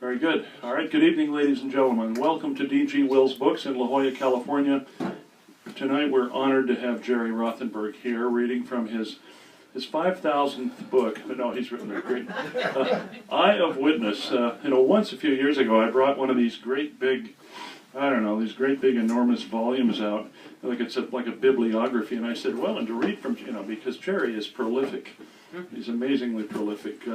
Very good. All right, good evening, ladies and gentlemen. Welcome to D.G. Wills Books in La Jolla, California. Tonight we're honored to have Jerry Rothenberg here, reading from his 5,000th book. No, he's written a great Eye of Witness. Once a few years ago, I brought one of these great big, these great big enormous volumes out, like it's like a bibliography, and I said, well, and to read from, because Jerry is prolific. He's amazingly prolific.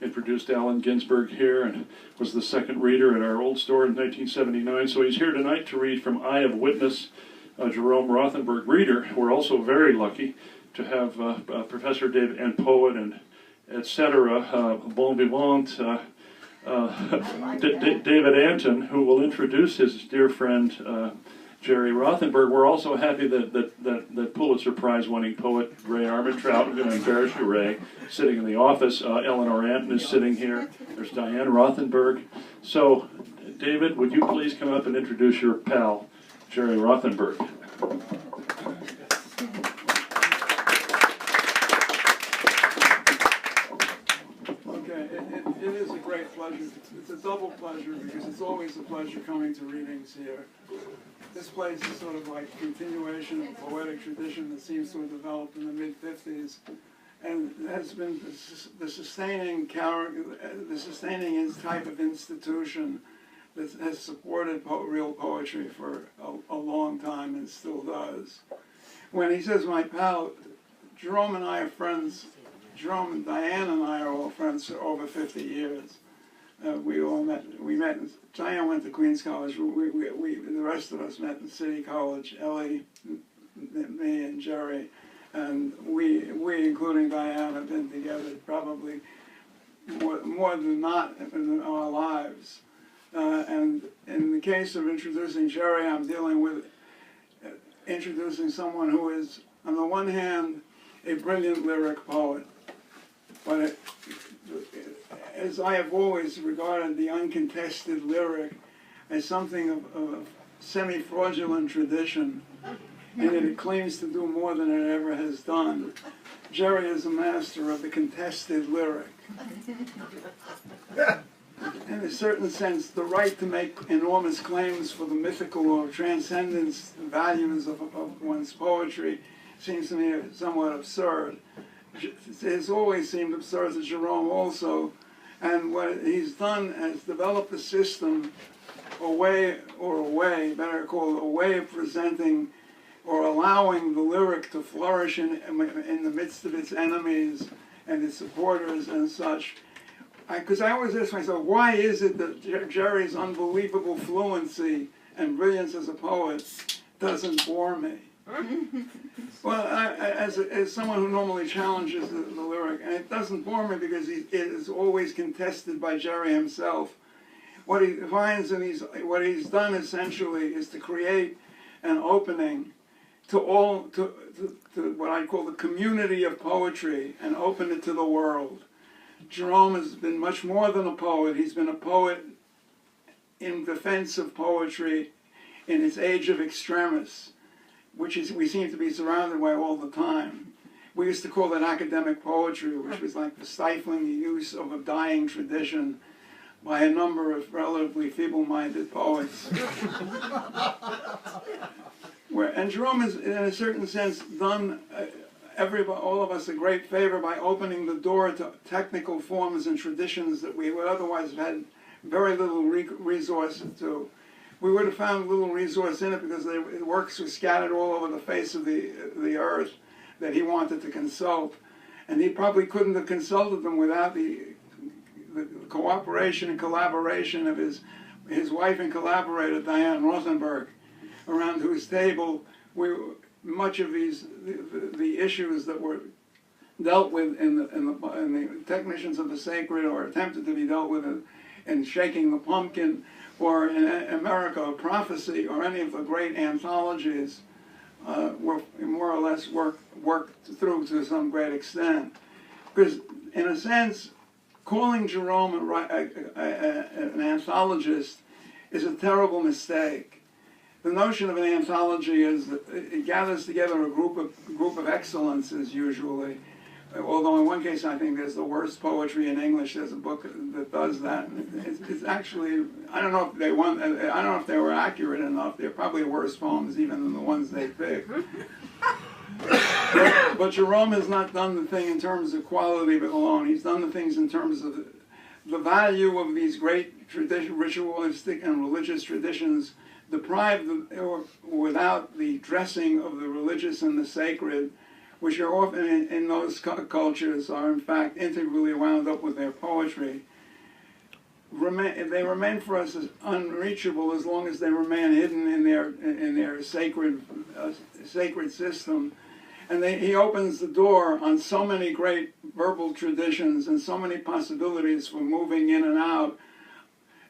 Introduced Allen Ginsberg here and was the second reader at our old store in 1979. So he's here tonight to read from Eye of Witness, Jerome Rothenberg reader. We're also very lucky to have Professor David Antin, poet and etc., bon vivant, David Antin, who will introduce his dear friend Jerry Rothenberg. We're also happy that Pulitzer Prize-winning poet Ray Armentrout, I'm going to embarrass you, Ray, sitting in the office. Eleanor Antin is sitting here. There's Diane Rothenberg. So, David, would you please come up and introduce your pal, Jerry Rothenberg? It is a great pleasure. It's a double pleasure because it's always a pleasure coming to readings here. This place is sort of like a continuation of a poetic tradition that seems to have developed in the mid-50s and has been the sustaining type of institution that has supported real poetry for a long time and still does. When he says my pal, Jerome and I are friends. Jerome and Diane and I are all friends for over 50 years. We met, Diane went to Queens College, the rest of us met in City College, Ellie, me and Jerry, and we including Diane, have been together probably more than not in our lives. And in the case of introducing Jerry, I'm dealing with introducing someone who is, on the one hand, a brilliant lyric poet, but as I have always regarded the uncontested lyric as something of a semi-fraudulent tradition, and that it claims to do more than it ever has done. Jerry is a master of the contested lyric. In a certain sense, the right to make enormous claims for the mythical or transcendence values of one's poetry seems to me somewhat absurd. It has always seemed absurd to Jerome also, and what he's done is developed a system, a way of presenting or allowing the lyric to flourish in the midst of its enemies and its supporters and such. Because I always ask myself, why is it that Jerry's unbelievable fluency and brilliance as a poet doesn't bore me? Well, as someone who normally challenges the lyric, and it doesn't bore me because it is always contested by Jerry himself. What he finds and what he's done essentially is to create an opening to what I call the community of poetry and open it to the world. Jerome has been much more than a poet. He's been a poet in defense of poetry in its age of extremis, which we seem to be surrounded by all the time. We used to call that academic poetry, which was like the stifling use of a dying tradition by a number of relatively feeble-minded poets. And Jerome has, in a certain sense, done all of us a great favor by opening the door to technical forms and traditions that we would otherwise have had very little resource to. We would have found little resource in it because the works were scattered all over the face of the earth that he wanted to consult. And he probably couldn't have consulted them without the cooperation and collaboration of his wife and collaborator, Diane Rothenberg, around whose table much of the issues that were dealt with in the Technicians of the Sacred, or attempted to be dealt with in Shaking the Pumpkin, or in America, Prophecy, or any of the great anthologies, were more or less worked through to some great extent. Because, in a sense, calling Jerome an anthologist is a terrible mistake. The notion of an anthology is that it gathers together a group of excellences, usually, although in one case I think there's the worst poetry in English. There's a book that does that. It's actually, I don't know if they won. I don't know if they were accurate enough. They're probably worse poems even than the ones they picked. But Jerome has not done the thing in terms of quality alone. He's done the things in terms of the value of these great ritualistic and religious traditions, deprived or without the dressing of the religious and the sacred, which are often in those cultures are in fact integrally wound up with their poetry. They remain for us as unreachable as long as they remain hidden in their sacred system. And he opens the door on so many great verbal traditions and so many possibilities for moving in and out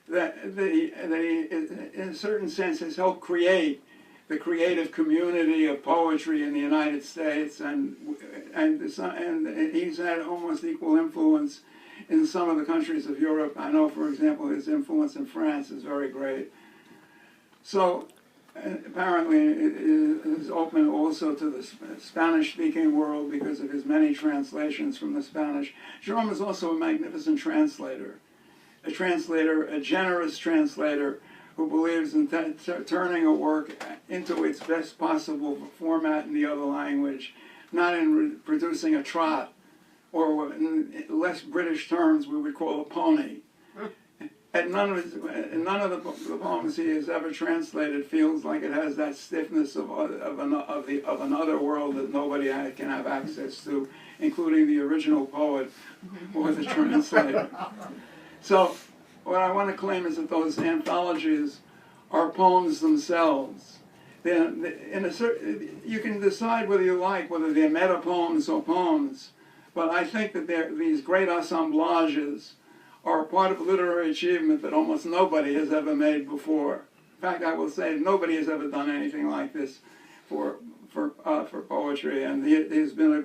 that they in a certain sense, has helped create the creative community of poetry in the United States, and he's had almost equal influence in some of the countries of Europe. I know, for example, his influence in France is very great. So apparently it is open also to the Spanish-speaking world because of his many translations from the Spanish. Jerome is also a magnificent translator, a generous translator who believes in turning a work into its best possible format in the other language, not in producing a trot, or in less British terms we would call a pony. And none of the poems he has ever translated feels like it has that stiffness of another world that nobody can have access to, including the original poet or the translator. So what I want to claim is that those anthologies are poems themselves. You can decide whether you like whether they're meta poems or poems, but I think that these great assemblages are part of literary achievement that almost nobody has ever made before. In fact, I will say nobody has ever done anything like this for poetry, and he's been a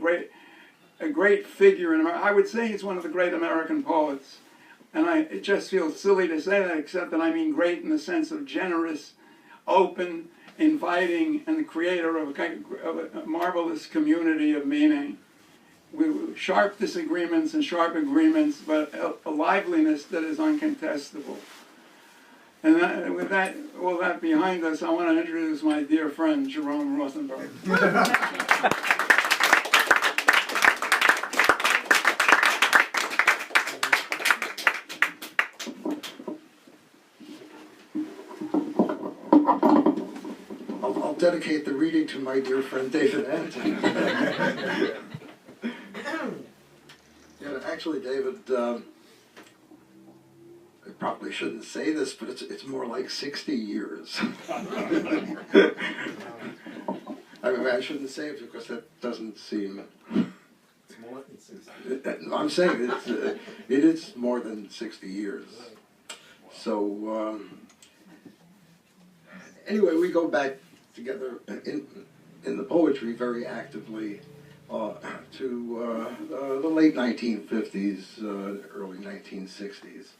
great figure in America. I would say he's one of the great American poets, and it just feels silly to say that, except that I mean great in the sense of generous, open, inviting, and the creator of a marvelous community of meaning, with sharp disagreements and sharp agreements, but a liveliness that is uncontestable. And with all that behind us, I want to introduce my dear friend, Jerome Rothenberg. I'll dedicate the reading to my dear friend, David Antin. Actually, David, I probably shouldn't say this, but it's more like 60 years. I mean, I shouldn't say it because that doesn't seem... It's more than 60. I'm saying it is more than 60 years. So, anyway, we go back together in the poetry very actively to the late 1950s, early 1960s,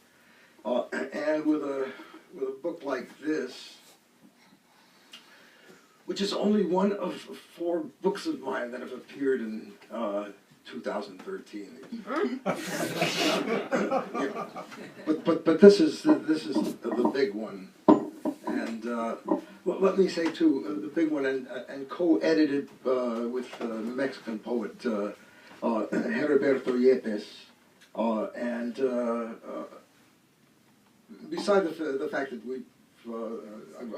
and with a book like this, which is only one of 4 books of mine that have appeared in 2013. But this is the big one, and let me say too, the big one, and co-edited with Mexican poet Heriberto Yepes, and beside the fact that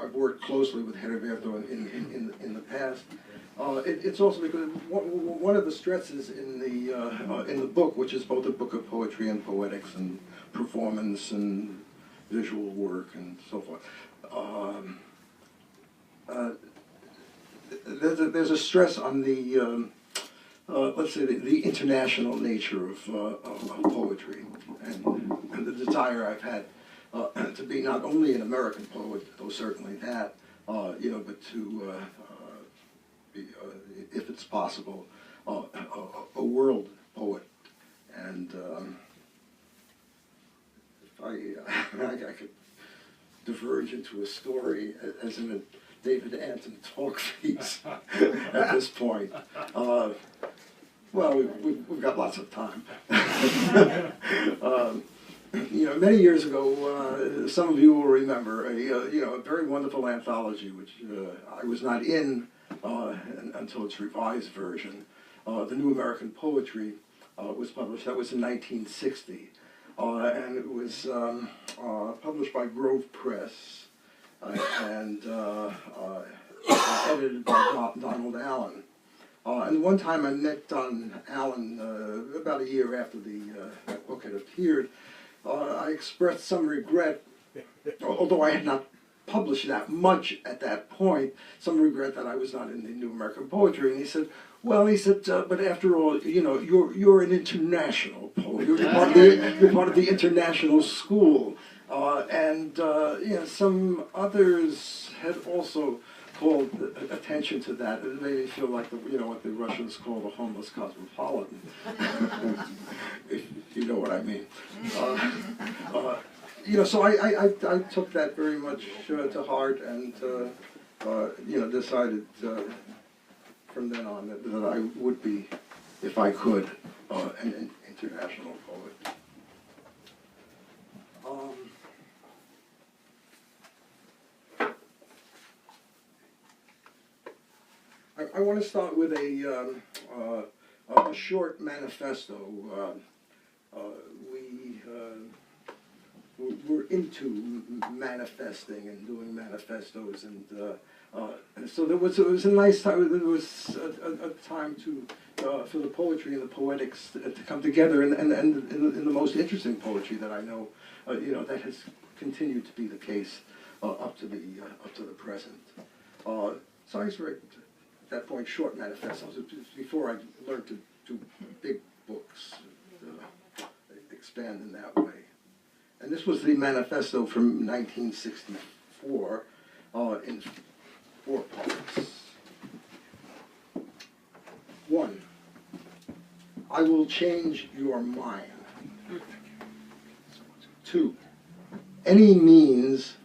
I've worked closely with Heriberto in the past, it's also because one of the stresses in the book, which is both a book of poetry and poetics and performance and visual work and so forth. There's a stress on the let's say the international nature of poetry, and the desire I've had to be not only an American poet, though certainly that, but to be, if it's possible, a world poet. And if I could diverge into a story, as in a David Antin talk piece at this point. Well, we've got lots of time. Many years ago, some of you will remember a very wonderful anthology, which I was not in until its revised version. The New American Poetry was published. That was in 1960, and it was published by Grove Press and edited by Donald Allen. And one time I met Don Allen about a year after that book had appeared. I expressed some regret, although I had not published that much at that point, some regret that I was not in the New American Poetry. And he said, but after all, you're an international poet. You're part of the international school. Some others had also called attention to that. It made me feel like what the Russians call the homeless cosmopolitan, if you know what I mean. So I took that very much to heart and decided from then on that I would be, if I could, an international poet. I want to start with a short manifesto. We're into manifesting and doing manifestos, and so it was a nice time. There was a time for the poetry and the poetics to come together, and in the most interesting poetry that I know, that has continued to be the case up to the present. So I was very, at that point, short manifestos. Before I learned to do big books, expand in that way. And this was the manifesto from 1964 in 4 parts. 1, I will change your mind. 2, any means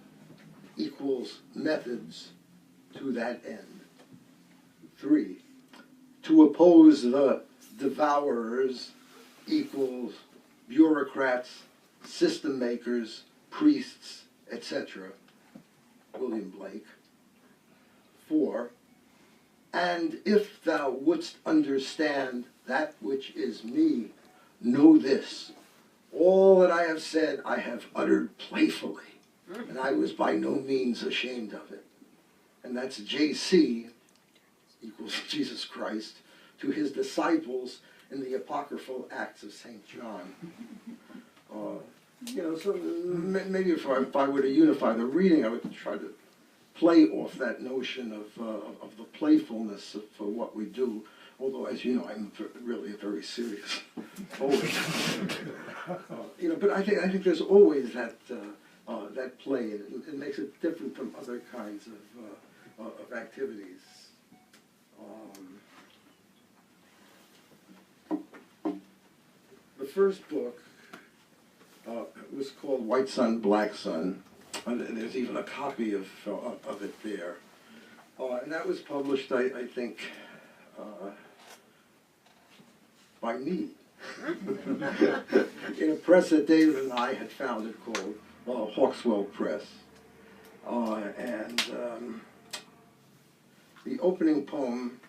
equals methods to that end. 3, to oppose the devourers equals bureaucrats, system makers, priests, etc. William Blake. 4, and if thou wouldst understand that which is me, know this, all that I have said I have uttered playfully, and I was by no means ashamed of it. And that's JC equals Jesus Christ to his disciples in the apocryphal Acts of St. John. So maybe if I were to unify the reading, I would try to play off that notion of the playfulness of what we do. Although, as you know, I'm really a very serious poet. But I think there's always that play, and it makes it different from other kinds of activities. The first book was called White Sun, Black Sun, and there's even a copy of it there. And that was published, I think, by me, in a press that David and I had founded called Hawkswell Press. The opening poem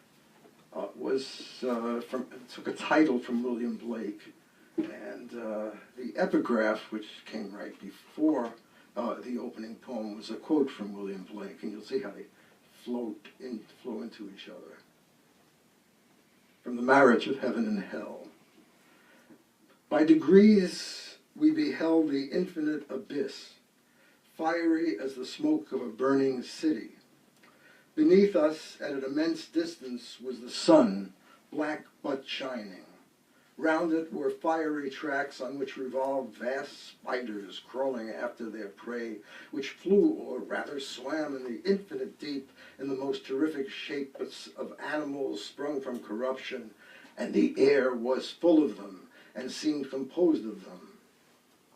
took a title from William Blake, and the epigraph, which came right before the opening poem, was a quote from William Blake, and you'll see how they flow into each other. From The Marriage of Heaven and Hell. By degrees we beheld the infinite abyss, fiery as the smoke of a burning city. Beneath us, at an immense distance, was the sun, black but shining. Round it were fiery tracks on which revolved vast spiders crawling after their prey, which flew, or rather swam, in the infinite deep in the most terrific shapes of animals sprung from corruption, and the air was full of them and seemed composed of them.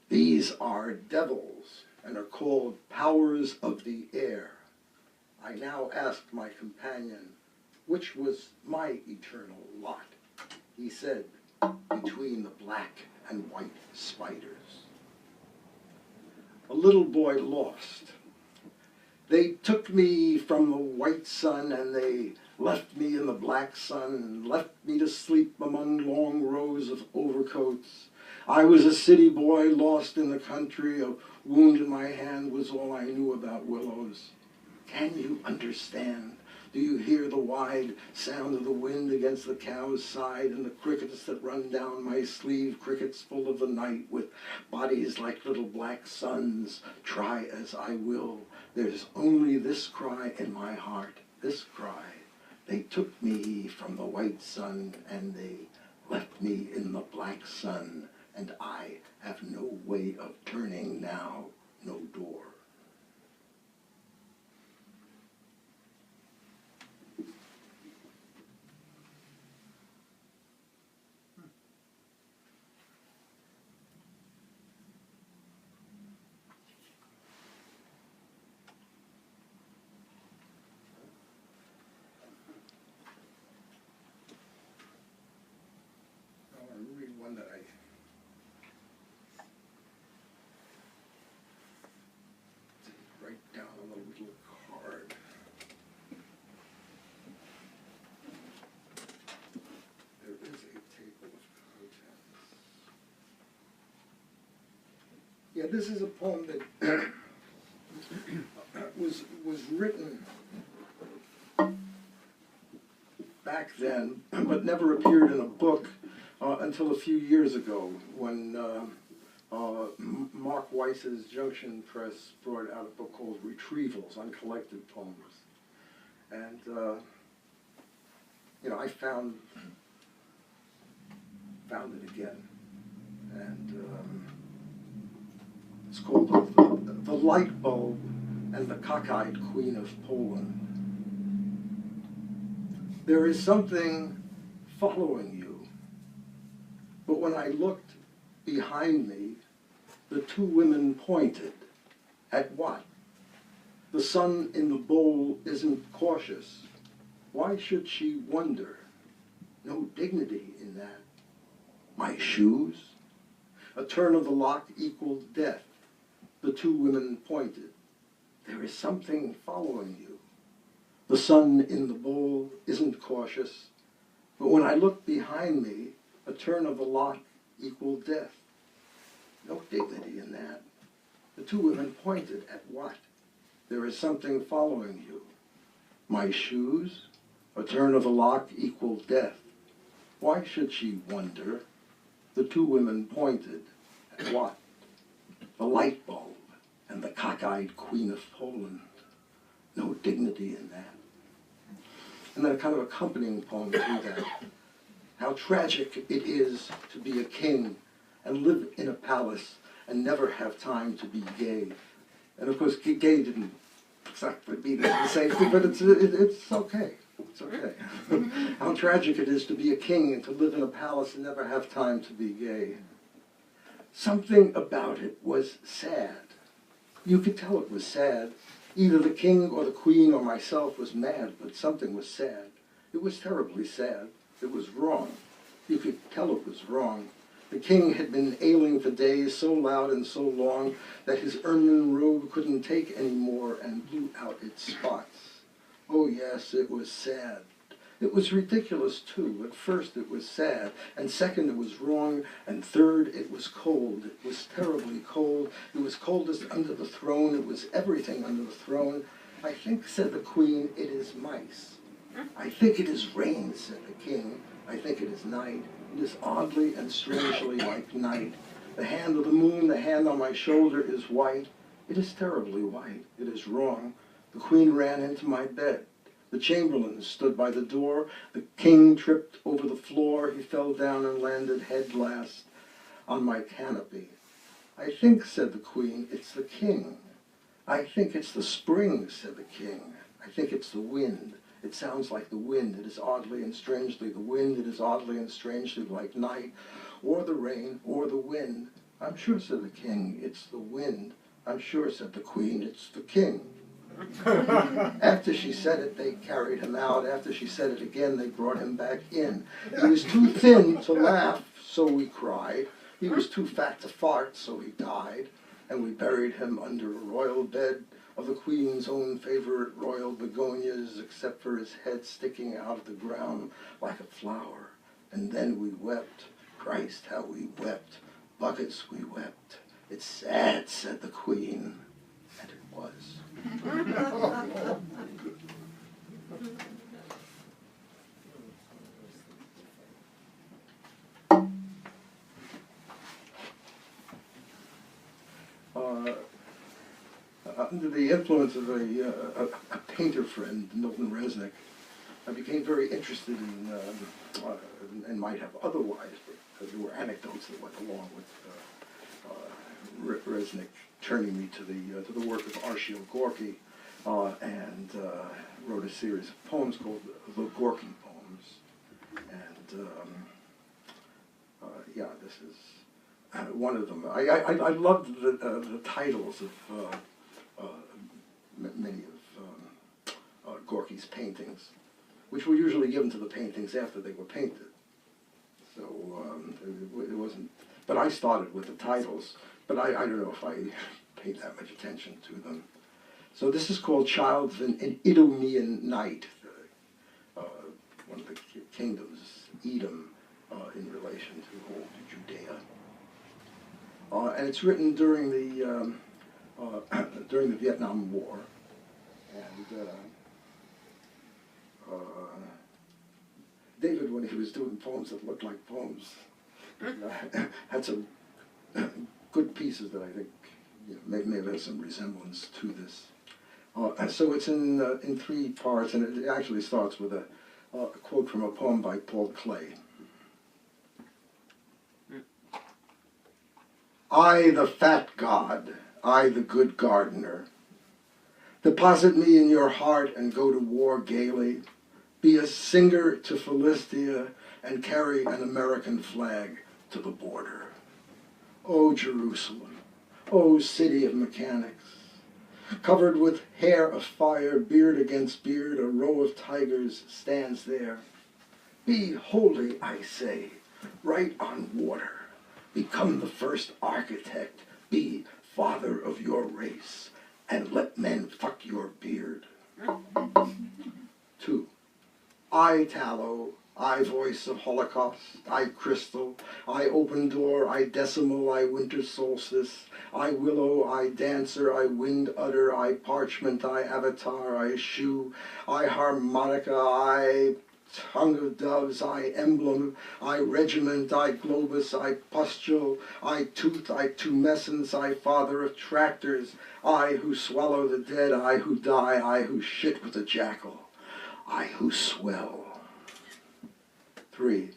These are devils and are called powers of the air. I now asked my companion, which was my eternal lot? he said, between the black and white spiders. A little boy lost. They took me from the white sun and they left me in the black sun and left me to sleep among long rows of overcoats. I was a city boy lost in the country. A wound in my hand was all I knew about willows. Can you understand? Do you hear the wide sound of the wind against the cow's side and the crickets that run down my sleeve, crickets full of the night with bodies like little black suns? Try as I will, there's only this cry in my heart, this cry. They took me from the white sun and they left me in the black sun, and I have no way of turning now, no door. One that I didn't write down on a little card. There is a table of contents. Yeah, this is a poem that was written back then, but never appeared in a book until a few years ago, when Mark Weiss's Junction Press brought out a book called Retrievals on Collected Poems. And, you know, I found it again. And it's called The Light Bulb and the Cockeyed Queen of Poland. There is something following you. But when I looked behind me, the two women pointed. At what? The sun in the bowl isn't cautious. Why should she wonder? No dignity in that. My shoes? A turn of the lock equaled death. The two women pointed. There is something following you. The sun in the bowl isn't cautious. But when I looked behind me, a turn of the lock equaled death. No dignity in that. The two women pointed at what? There is something following you. My shoes? A turn of the lock equaled death. Why should she wonder? The two women pointed at what? The light bulb and the cockeyed Queen of Poland. No dignity in that. And then a kind of accompanying poem to that. How tragic it is to be a king and live in a palace and never have time to be gay. And of course, gay didn't exactly mean the same thing, but it's okay. It's okay. How tragic it is to be a king and to live in a palace and never have time to be gay. Something about it was sad. You could tell it was sad. Either the king or the queen or myself was mad, but something was sad. It was terribly sad. It was wrong. You could tell it was wrong. The king had been ailing for days, so loud and so long that his ermine robe couldn't take any more and blew out its spots. Oh yes, it was sad. It was ridiculous too. At first it was sad, and second it was wrong, and third it was cold. It was terribly cold. It was coldest under the throne. It was everything under the throne. I think, said the queen, it is mice. I think it is rain, said the king. I think it is night. It is oddly and strangely like night. The hand of the moon, the hand on my shoulder is white. It is terribly white. It is wrong. The queen ran into my bed. The chamberlain stood by the door. The king tripped over the floor. He fell down and landed head last on my canopy. I think, said the queen, it's the king. I think it's the spring, said the king. I think it's the wind. It sounds like the wind. It is oddly and strangely the wind. It is oddly and strangely like night, or the rain, or the wind. I'm sure, said the king, it's the wind. I'm sure, said the queen, it's the king. After she said it, they carried him out. After she said it again, they brought him back in. He was too thin to laugh, so we cried. He was too fat to fart, so he died. And we buried him under a royal bed of the Queen's own favorite royal begonias, except for his head sticking out of the ground like a flower. And then we wept. Christ, how we wept. Buckets we wept. It's sad, said the Queen. And it was. Under the influence of a painter friend, Milton Resnick, I became very interested in, and might have otherwise, but there were anecdotes that went along with Resnick turning me to the work of Arshil Gorky, and wrote a series of poems called the Gorky Poems. And yeah, this is one of them. I loved the titles of many of Gorky's paintings, which were usually given to the paintings after they were painted. So it wasn't, but I started with the titles, but I don't know if I paid that much attention to them. So this is called Child of an Idumean Night, one of the kingdoms, Edom, in relation to old Judea. And it's written during the Vietnam War, and David, when he was doing poems that looked like poems, had some good pieces that I think may have some resemblance to this. So it's in three parts, and it actually starts with a quote from a poem by Paul Clay. I, the fat god, I, the good gardener, deposit me in your heart and go to war gaily, be a singer to Philistia and carry an American flag to the border. O Jerusalem, O city of mechanics, covered with hair of fire, beard against beard, a row of tigers stands there. Be holy, I say, write on water, become the first architect, be father of your race, and let men fuck your beard. 2. I tallow, I voice of Holocaust, I crystal, I open door, I decimal, I winter solstice, I willow, I dancer, I wind udder, I parchment, I avatar, I shoe, I harmonica, I tongue of doves, I emblem, I regiment, I globus, I pustule, I tooth, I tumescence, I father of tractors, I who swallow the dead, I who die, I who shit with the jackal, I who swell. 3.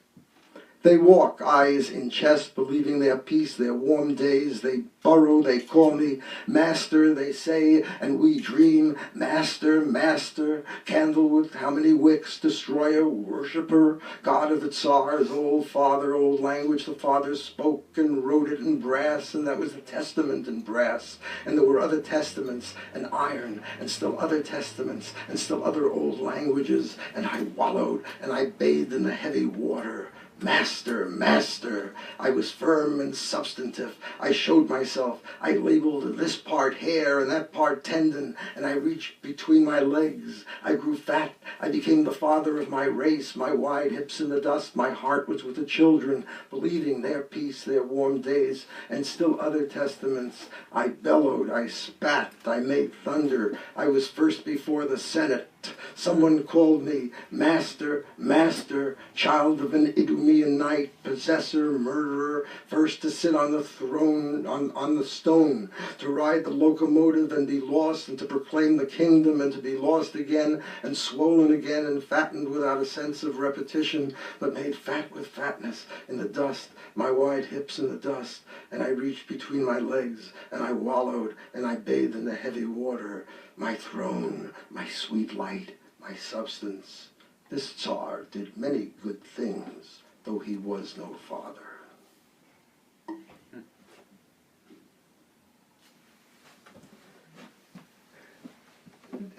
They walk, eyes in chest, believing their peace, their warm days. They burrow, they call me master, they say, and we dream, master, master, candle with how many wicks, destroyer, worshipper, god of the tsars, old father, old language. The father spoke and wrote it in brass, and that was the testament in brass. And there were other testaments, and iron, and still other testaments, and still other old languages. And I wallowed, and I bathed in the heavy water. Master, master, I was firm and substantive. I showed myself. I labeled this part hair and that part tendon, and I reached between my legs. I grew fat. I became the father of my race, my wide hips in the dust. My heart was with the children, believing their peace, their warm days, and still other testaments. I bellowed, I spat, I made thunder. I was first before the Senate. Someone called me master, master, child of an Idumean night, possessor, murderer, first to sit on the throne, on the stone, to ride the locomotive and be lost, and to proclaim the kingdom, and to be lost again, and swollen again, and fattened without a sense of repetition, but made fat with fatness in the dust, my wide hips in the dust, and I reached between my legs, and I wallowed, and I bathed in the heavy water, my throne, my sweet light, my substance. This Tsar did many good things, though he was no father.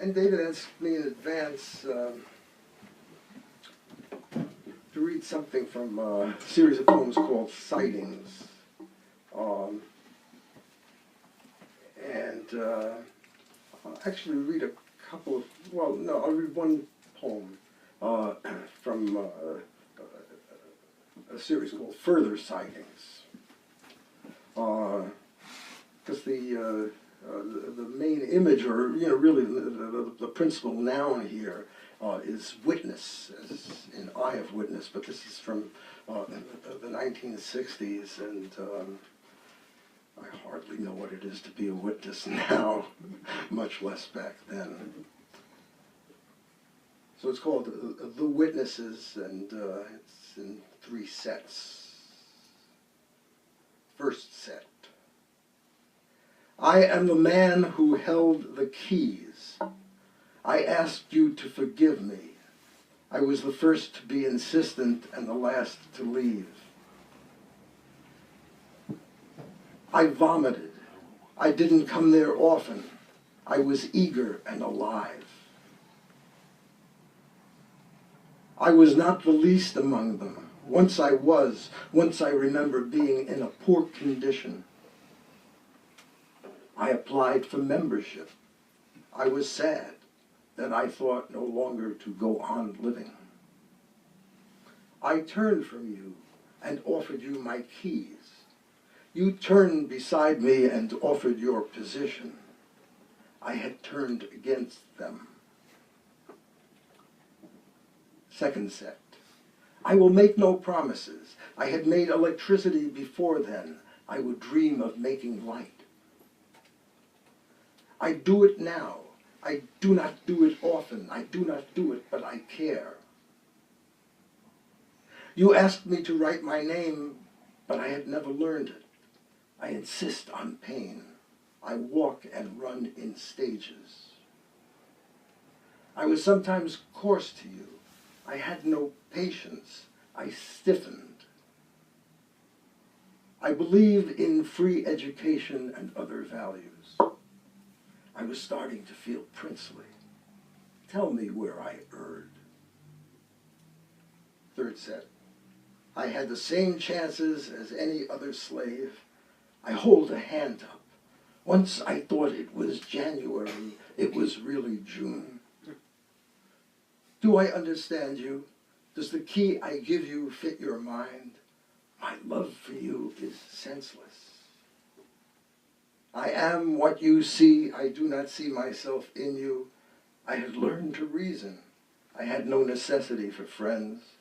And David asked me in advance to read something from a series of poems called Sightings. I'll actually read a couple of, well, no, I'll read one poem from a series called Further Sightings. Because the main image, or really the principal noun here is witness, as in Eye of Witness. But this is from the 1960s, and I hardly know what it is to be a witness now, much less back then. So it's called The Witnesses, and it's in 3 sets. First set. I am the man who held the keys. I asked you to forgive me. I was the first to be insistent and the last to leave. I vomited. I didn't come there often. I was eager and alive. I was not the least among them. Once I was. Once I remember being in a poor condition. I applied for membership. I was sad that I thought no longer to go on living. I turned from you and offered you my keys. You turned beside me and offered your position. I had turned against them. Second set. I will make no promises. I had made electricity before then. I would dream of making light. I do it now. I do not do it often. I do not do it, but I care. You asked me to write my name, but I had never learned it. I insist on pain. I walk and run in stages. I was sometimes coarse to you. I had no patience. I stiffened. I believe in free education and other values. I was starting to feel princely. Tell me where I erred. Third set. I had the same chances as any other slave. I hold a hand up. Once I thought it was January. It was really June. Do I understand you? Does the key I give you fit your mind? My love for you is senseless. I am what you see. I do not see myself in you. I had learned to reason. I had no necessity for friends.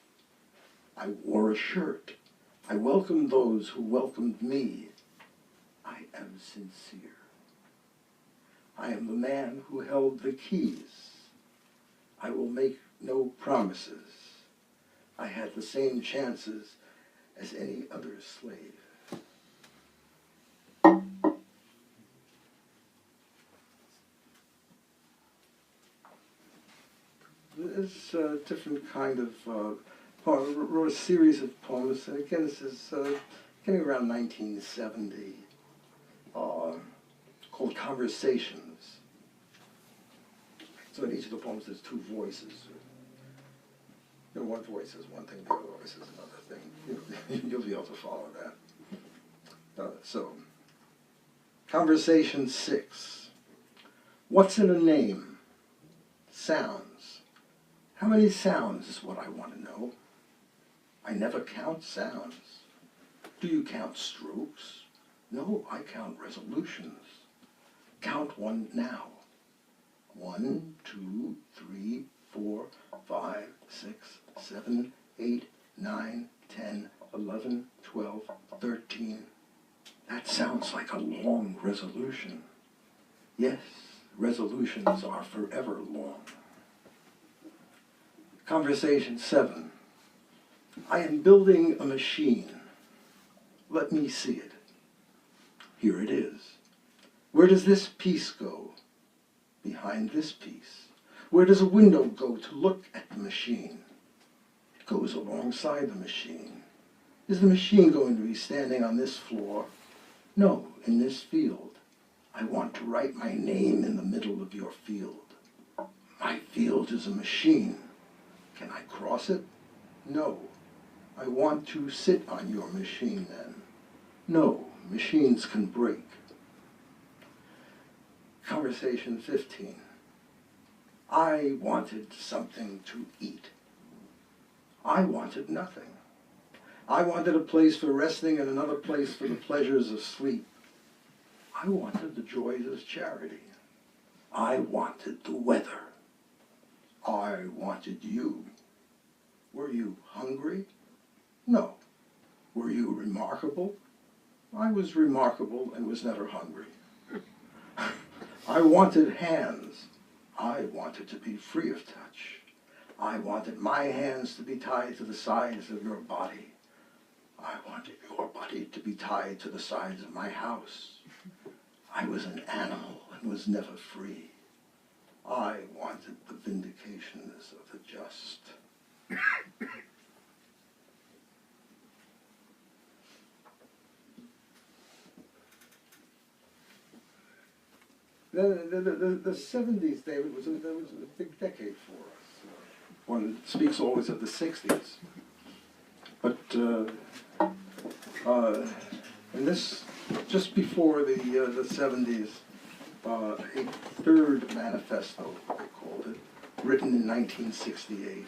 I wore a shirt. I welcomed those who welcomed me. I am sincere. I am the man who held the keys. I will make no promises. I had the same chances as any other slave. This different kind of poem. Wrote a series of poems, and again, this is getting around 1970, called Conversations. So in each of the poems, there's 2 voices. One voice is one thing, the other voice is another thing. You'll be able to follow that. So, Conversation 6. What's in a name? Sounds. How many sounds is what I want to know. I never count sounds. Do you count strokes? No, I count resolutions. Count one now. 1, 2, 3, 4, 5, 6, 7, 8, 9, 10, 11, 12, 13. That sounds like a long resolution. Yes, resolutions are forever long. Conversation 7. I am building a machine. Let me see it. Here it is. Where does this piece go? Behind this piece. Where does a window go to look at the machine? It goes alongside the machine. Is the machine going to be standing on this floor? No, in this field. I want to write my name in the middle of your field. My field is a machine. Can I cross it? No. I want to sit on your machine then. No, machines can break. Conversation 15. I wanted something to eat. I wanted nothing. I wanted a place for resting and another place for the pleasures of sleep. I wanted the joys of charity. I wanted the weather. I wanted you. Were you hungry? No. Were you remarkable? I was remarkable and was never hungry. I wanted hands. I wanted to be free of touch. I wanted my hands to be tied to the sides of your body. I wanted your body to be tied to the sides of my house. I was an animal and was never free. I wanted the vindications of the just. The 70s, David, was a big decade for us. One speaks always of the 60s. But and this, just before the 70s, a third manifesto, they called it, written in 1968.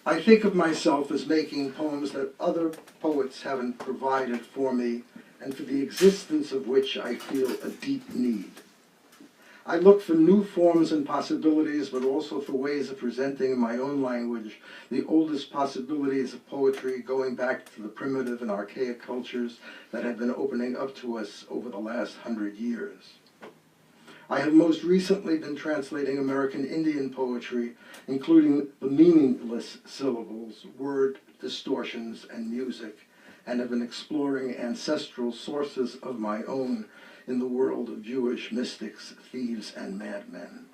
I think of myself as making poems that other poets haven't provided for me, and for the existence of which I feel a deep need. I look for new forms and possibilities, but also for ways of presenting in my own language the oldest possibilities of poetry, going back to the primitive and archaic cultures that have been opening up to us over the last 100 years. I have most recently been translating American Indian poetry, including the meaningless syllables, word distortions, and music, and have been exploring ancestral sources of my own in the world of Jewish mystics, thieves, and madmen.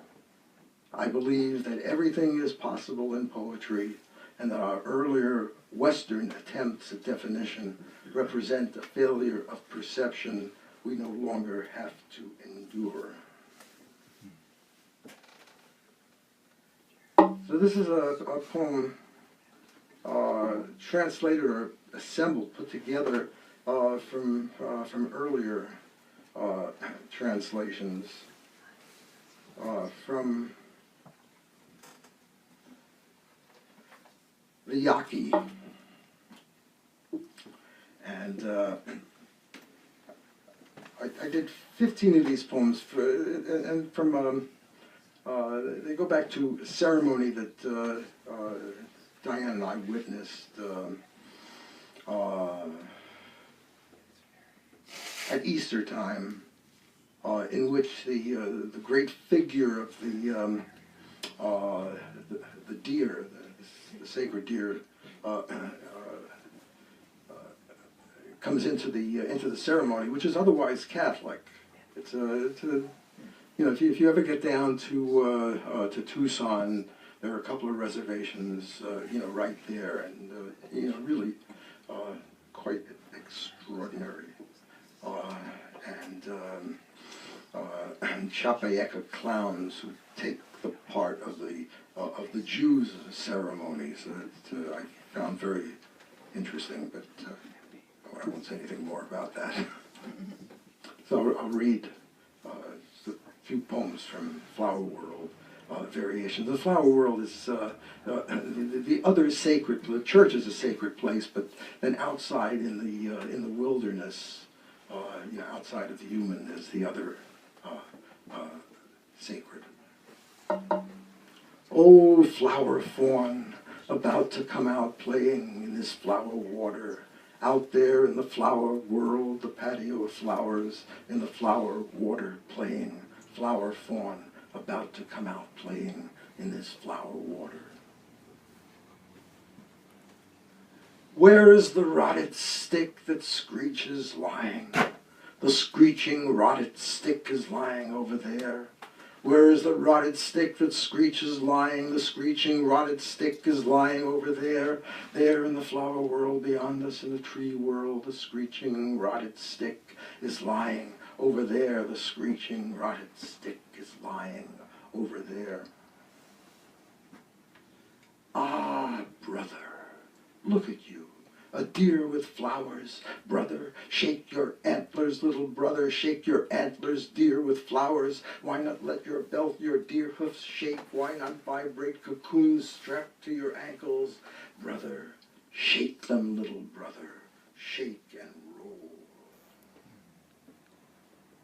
I believe that everything is possible in poetry, and that our earlier Western attempts at definition represent a failure of perception we no longer have to endure. So this is a poem translated or assembled, put together from earlier translations from the Yaqui. And I did 15 of these poems, and from they go back to a ceremony that Diane and I witnessed at Easter time, in which the great figure of the deer, the sacred deer, comes into the ceremony, which is otherwise Catholic. It's a you know, if you ever get down to Tucson, there are a couple of reservations, you know, right there, and you know, really quite extraordinary. And Chapayeca clowns who take the part of the Jews' ceremonies that I found very interesting, but I won't say anything more about that. So I'll read a few poems from Flower World. Variations. The Flower World is the other sacred. The church is a sacred place, but then outside in the wilderness, you know, outside of the human, is the other sacred. Oh, flower fawn, about to come out playing in this flower water. Out there in the flower world, the patio of flowers, in the flower water playing. Flower fawn, about to come out playing in this flower water. Where is the rotted stick that screeches lying? The screeching rotted stick is lying over there. Where is the rotted stick that screeches lying? The screeching rotted stick is lying over there. There in the flower world beyond us, in the tree world, the screeching rotted stick is lying over there. The screeching rotted stick is lying over there. Ah, brother, look at you, a deer with flowers. Brother, shake your antlers, little brother, shake your antlers, deer with flowers. Why not let your belt, your deer hoofs shake? Why not vibrate cocoons strapped to your ankles? Brother, shake them, little brother, shake and roll.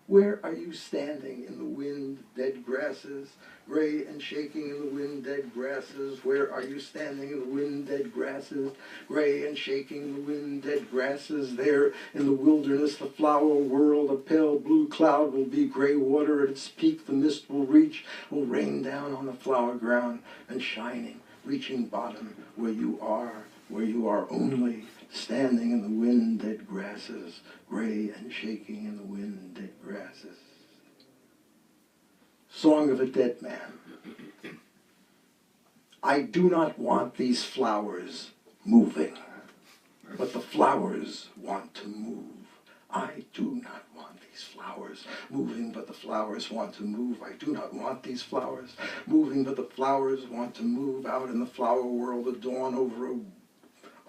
Where are you standing in the wind, dead grasses, gray and shaking in the wind, dead grasses? Where are you standing in the wind, dead grasses, gray and shaking in the wind, dead grasses? There in the wilderness, the flower world, a pale blue cloud will be gray water at its peak. The mist will reach, will rain down on the flower ground, and shining, reaching bottom where you are only. Standing in the wind, dead grasses, gray and shaking in the wind, dead grasses. Song of a Dead Man. I do not want these flowers moving, but the flowers want to move. I do not want these flowers moving, but the flowers want to move. I do not want these flowers moving, but the flowers want to move. Out in the flower world, at dawn over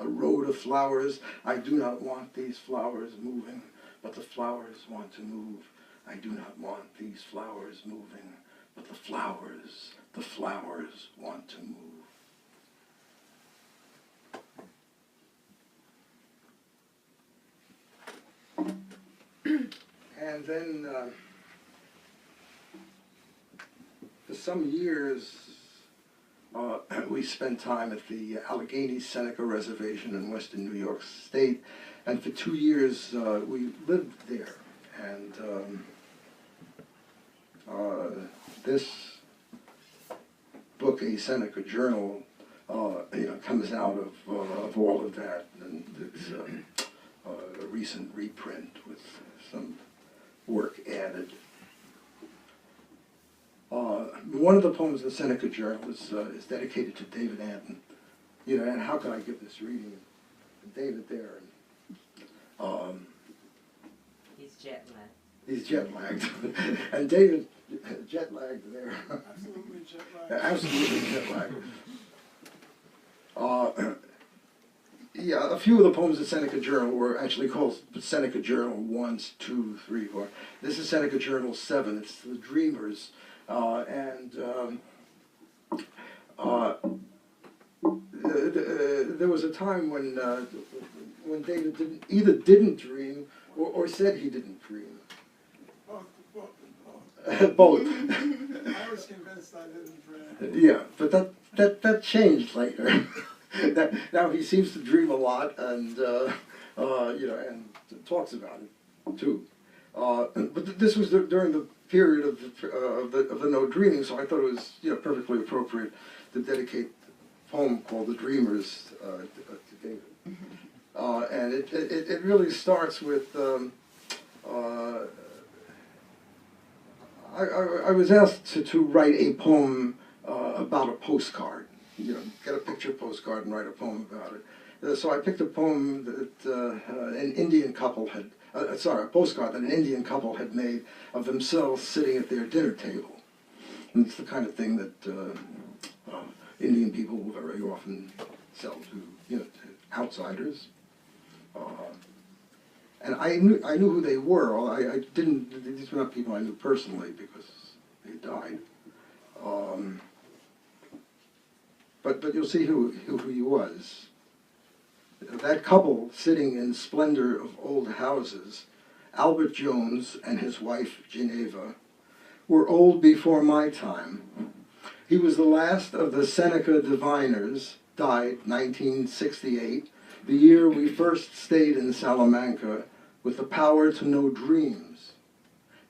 a road of flowers. I do not want these flowers moving, but the flowers want to move. I do not want these flowers moving, but the flowers want to move. And then for some years, we spent time at the Allegheny Seneca Reservation in western New York State, and for 2 years we lived there. And this book, A Seneca Journal, comes out of all of that, and it's a recent reprint with some work added. One of the poems in the Seneca Journal is dedicated to David Antin. And how can I give this reading? David there. He's jet lagged. He's jet lagged. And David, jet lagged there. Absolutely jet lagged. Absolutely jet lagged. Yeah, a few of the poems in Seneca Journal were actually called Seneca Journal 1, 2, 3, 4. This is Seneca Journal 7. It's the Dreamers. There was a time when David didn't dream or said he didn't dream. Both. I was convinced I didn't dream. Yeah, but that changed later. Now he seems to dream a lot, and and talks about it too. But this was during the period of the no dreaming, so I thought it was perfectly appropriate to dedicate a poem called "The Dreamers" to David. And it really starts with. I was asked to write a poem about a postcard. Get a picture postcard and write a poem about it. So I picked a poem that an Indian couple had, a postcard that an Indian couple had made of themselves sitting at their dinner table. And it's the kind of thing that Indian people will very often sell to outsiders. And I knew who they were. I didn't. These were not people I knew personally because they died. But you'll see who he was. That couple sitting in splendor of old houses, Albert Jones and his wife Geneva, were old before my time. He was the last of the Seneca diviners, died 1968, the year we first stayed in Salamanca with the power to know dreams.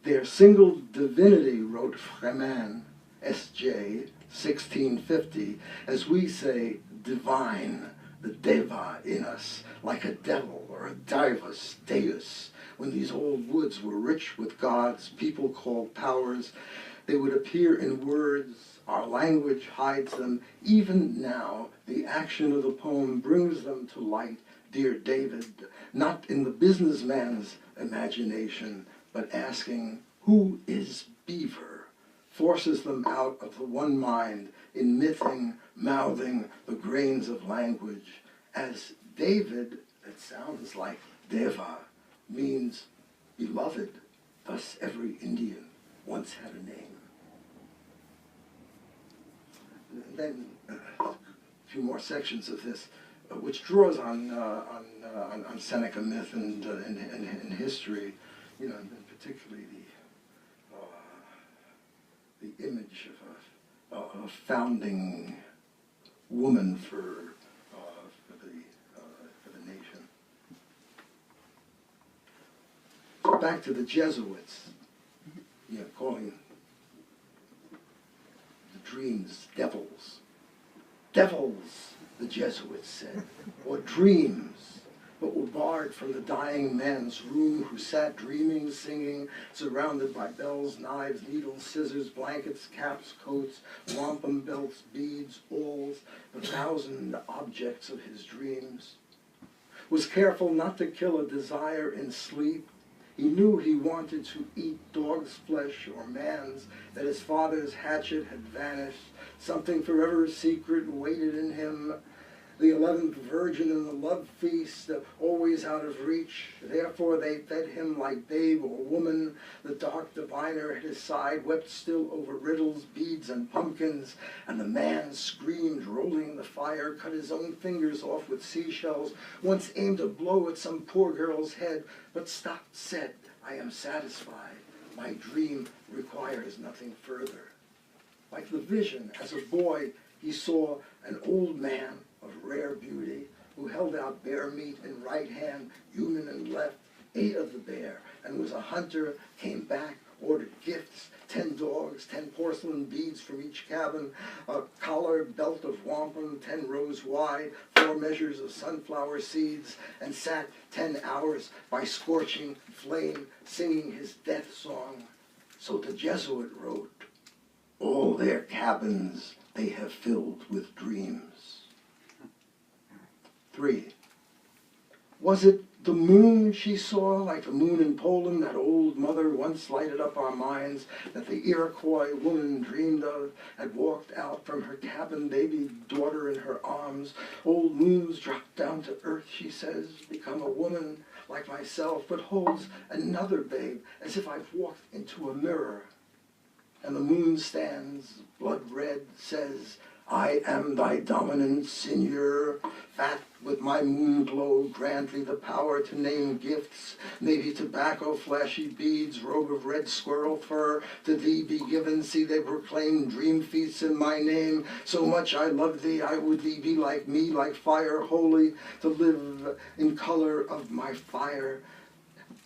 Their single divinity, wrote Freeman, S.J., 1650, as we say, divine, the deva in us, like a devil or a divus, deus. When these old woods were rich with gods, people called powers, they would appear in words, our language hides them. Even now, the action of the poem brings them to light, dear David, not in the businessman's imagination, but asking, who is Beaver? forces them out of the one mind in mything, mouthing the grains of language, as David, that sounds like Deva, means beloved, thus every Indian once had a name. And then a few more sections of this, which draws on Seneca myth and history, you know, and particularly the image of a founding woman for the nation. So back to the Jesuits, you know, calling the dreams devils. Devils, the Jesuits said, or dreams, but were barred from the dying man's room who sat dreaming, singing, surrounded by bells, knives, needles, scissors, blankets, caps, coats, wampum belts, beads, awls, the thousand objects of his dreams. Was careful not to kill a desire in sleep. He knew he wanted to eat dog's flesh or man's, that his father's hatchet had vanished. Something forever secret waited in him. The 11th virgin in the love feast, always out of reach. Therefore they fed him like babe or woman. The dark diviner at his side wept still over riddles, beads, and pumpkins. And the man screamed, rolling in the fire, cut his own fingers off with seashells, once aimed a blow at some poor girl's head, but stopped, said, I am satisfied. My dream requires nothing further. Like the vision, as a boy, he saw an old man of rare beauty, who held out bear meat in right hand, human in left, ate of the bear, and was a hunter, came back, ordered gifts, 10 dogs, 10 porcelain beads from each cabin, a collar, belt of wampum, 10 rows wide, 4 measures of sunflower seeds, and sat 10 hours by scorching flame, singing his death song. So the Jesuit wrote, all their cabins they have filled with dreams. 3. Was it the moon she saw, like the moon in Poland, that old mother once lighted up our minds, that the Iroquois woman dreamed of, had walked out from her cabin, baby daughter in her arms? Old moons dropped down to earth, she says, become a woman like myself, but holds another babe, as if I've walked into a mirror. And the moon stands, blood red, says, I am thy dominant seigneur, fat with my moon glow, grant thee the power to name gifts, maybe tobacco, flashy beads, robe of red squirrel fur, to thee be given, see they proclaim dream feasts in my name, so much I love thee, I would thee be like me, like fire holy, to live in color of my fire.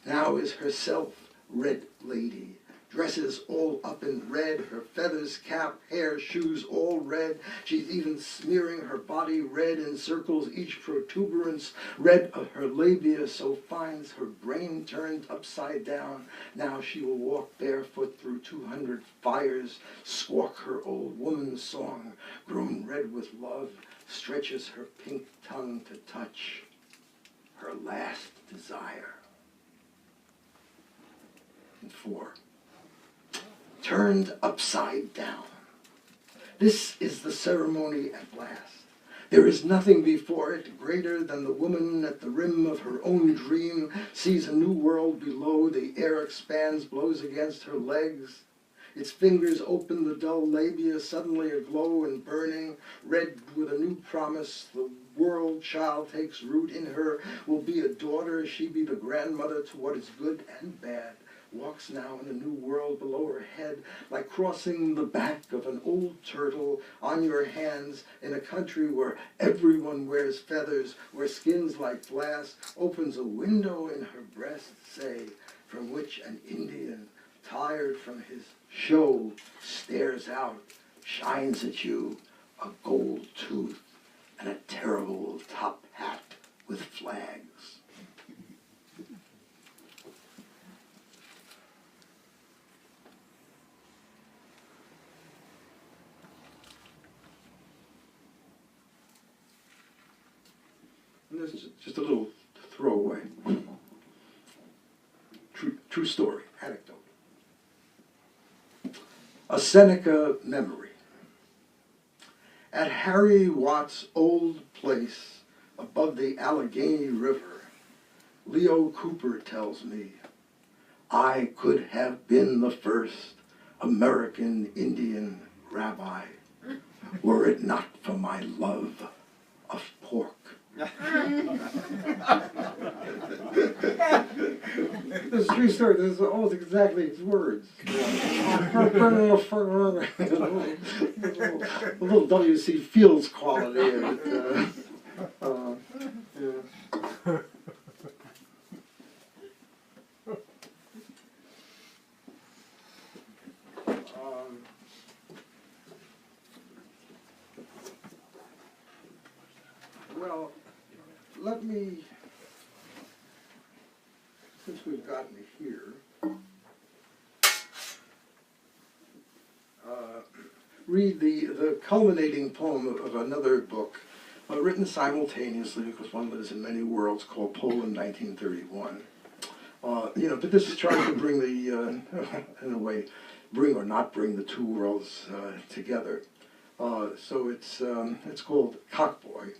Now is herself red lady, dresses all up in red, her feathers, cap, hair, shoes, all red. She's even smearing her body red in circles, each protuberance red of her labia, so finds her brain turned upside down. Now she will walk barefoot through 200 fires, squawk her old woman's song, grown red with love, stretches her pink tongue to touch her last desire. And 4. Turned upside down. This is the ceremony at last. There is nothing before it greater than the woman at the rim of her own dream sees a new world below, the air expands, blows against her legs. Its fingers open the dull labia, suddenly aglow and burning, red with a new promise. The world child takes root in her, will be a daughter, she be the grandmother to what is good and bad. Walks now in a new world below her head, like crossing the back of an old turtle on your hands in a country where everyone wears feathers, where skins like glass, opens a window in her breast, say, from which an Indian, tired from his show, stares out, shines at you, a gold tooth and a terrible top hat with flags. And this is just a little throwaway. True story, anecdote. A Seneca Memory. At Harry Watt's old place above the Allegheny River, Leo Cooper tells me, I could have been the first American Indian rabbi were it not for my love of pork. This is a true story. This is almost exactly his words. A little W.C. Fields quality of it. Yeah. Well, let me, since we've gotten here, read the culminating poem of another book written simultaneously, because one lives in many worlds, called Poland 1931. But this is trying to bring the, in a way, bring or not bring the two worlds together. So it's called Cockboy.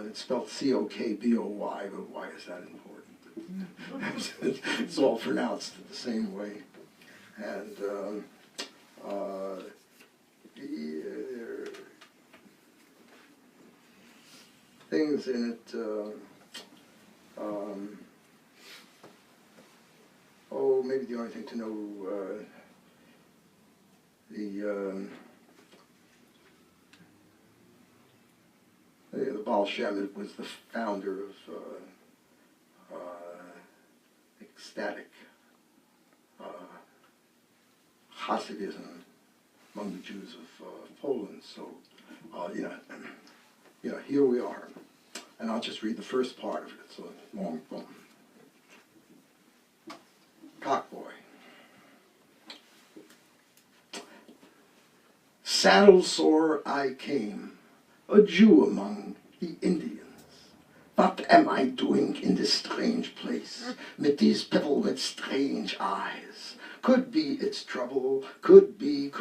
It's spelled C-O-K-B-O-Y, but why is that important? It's all pronounced the same way. And there are things in it, maybe the only thing to know, the Baal Shem was the founder of ecstatic Hasidism among the Jews of Poland. So, here we are. And I'll just read the first part of it. It's a long poem. Cockboy. Saddle sore I came, a Jew among the Indians. What am I doing in this strange place, with these people with strange eyes? Could be it's trouble, could be,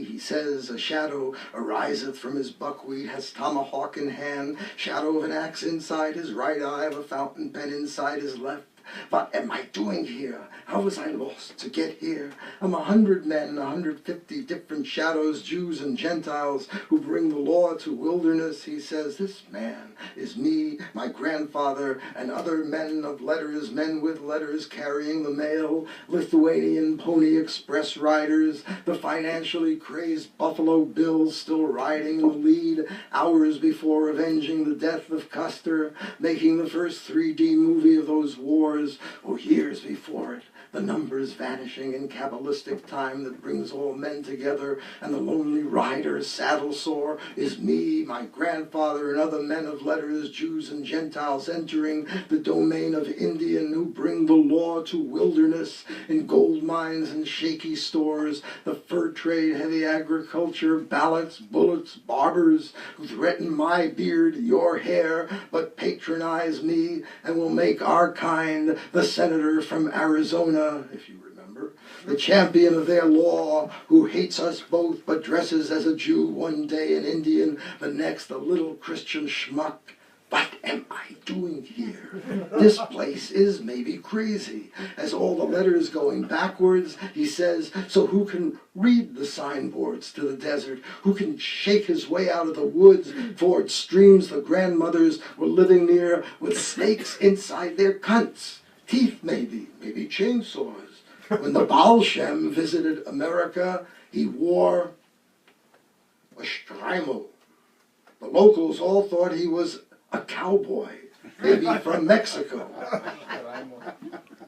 he says, a shadow ariseth from his buckwheat, has tomahawk in hand, shadow of an axe inside his right eye, of a fountain pen inside his left. What am I doing here? How was I lost to get here? I'm 100 men, 150 different shadows, Jews and Gentiles, who bring the law to wilderness. He says, this man is me, my grandfather, and other men of letters, men with letters carrying the mail, Lithuanian Pony Express riders, the financially crazed Buffalo Bills still riding in the lead, hours before avenging the death of Custer, making the first 3D movie of those wars, or years before it, the numbers vanishing in Kabbalistic time that brings all men together, and the lonely rider, saddle sore, is me, my grandfather, and other men of letters, Jews and Gentiles, entering the domain of Indian, who bring the law to wilderness, in gold mines and shaky stores, the fur trade, heavy agriculture, ballots, bullets, barbers, who threaten my beard, your hair, but patronize me, and will make our kind, the senator from Arizona, if you remember, the champion of their law, who hates us both but dresses as a Jew one day, an Indian the next, a little Christian schmuck. What am I doing here? This place is maybe crazy. As all the letters going backwards, he says, so who can read the signboards to the desert? Who can shake his way out of the woods, ford streams the grandmothers were living near with snakes inside their cunts? Teeth maybe chainsaws. When the Baal Shem visited America, he wore a shtreimel. The locals all thought he was a cowboy, maybe from Mexico.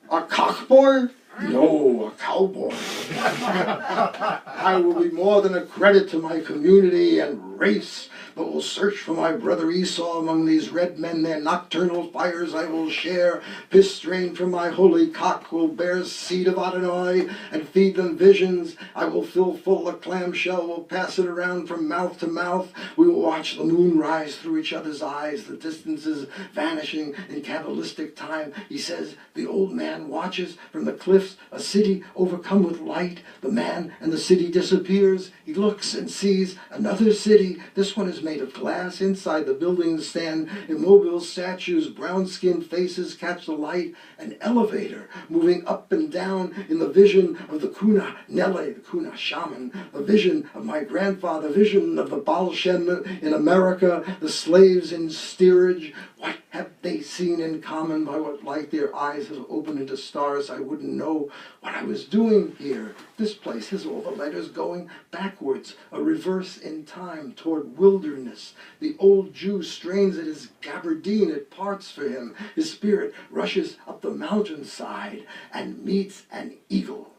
A cockboy? No, a cowboy. I will be more than a credit to my community and race, but will search for my brother Esau among these red men. Their nocturnal fires I will share. Piss strained from my holy cock will bear seed of Adonai and feed them visions. I will fill full a clamshell, will pass it around from mouth to mouth. We will watch the moon rise through each other's eyes, the distances vanishing in Kabbalistic time. He says, the old man watches from the cliffs a city overcome with light. The man and the city disappears. He looks and sees another city. This one is made of glass. Inside the buildings stand immobile statues. Brown-skinned faces catch the light. An elevator moving up and down in the vision of the Kuna Nele, the Kuna shaman, the vision of my grandfather, vision of the Baal Shem in America, the slaves in steerage. What have they seen in common? By what light their eyes have opened into stars? I wouldn't know what I was doing here. This place has all the letters going backwards, a reverse in time toward wilderness. The old Jew strains at his gabardine, it parts for him. His spirit rushes up the mountainside and meets an eagle.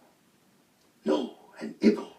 No, an eagle.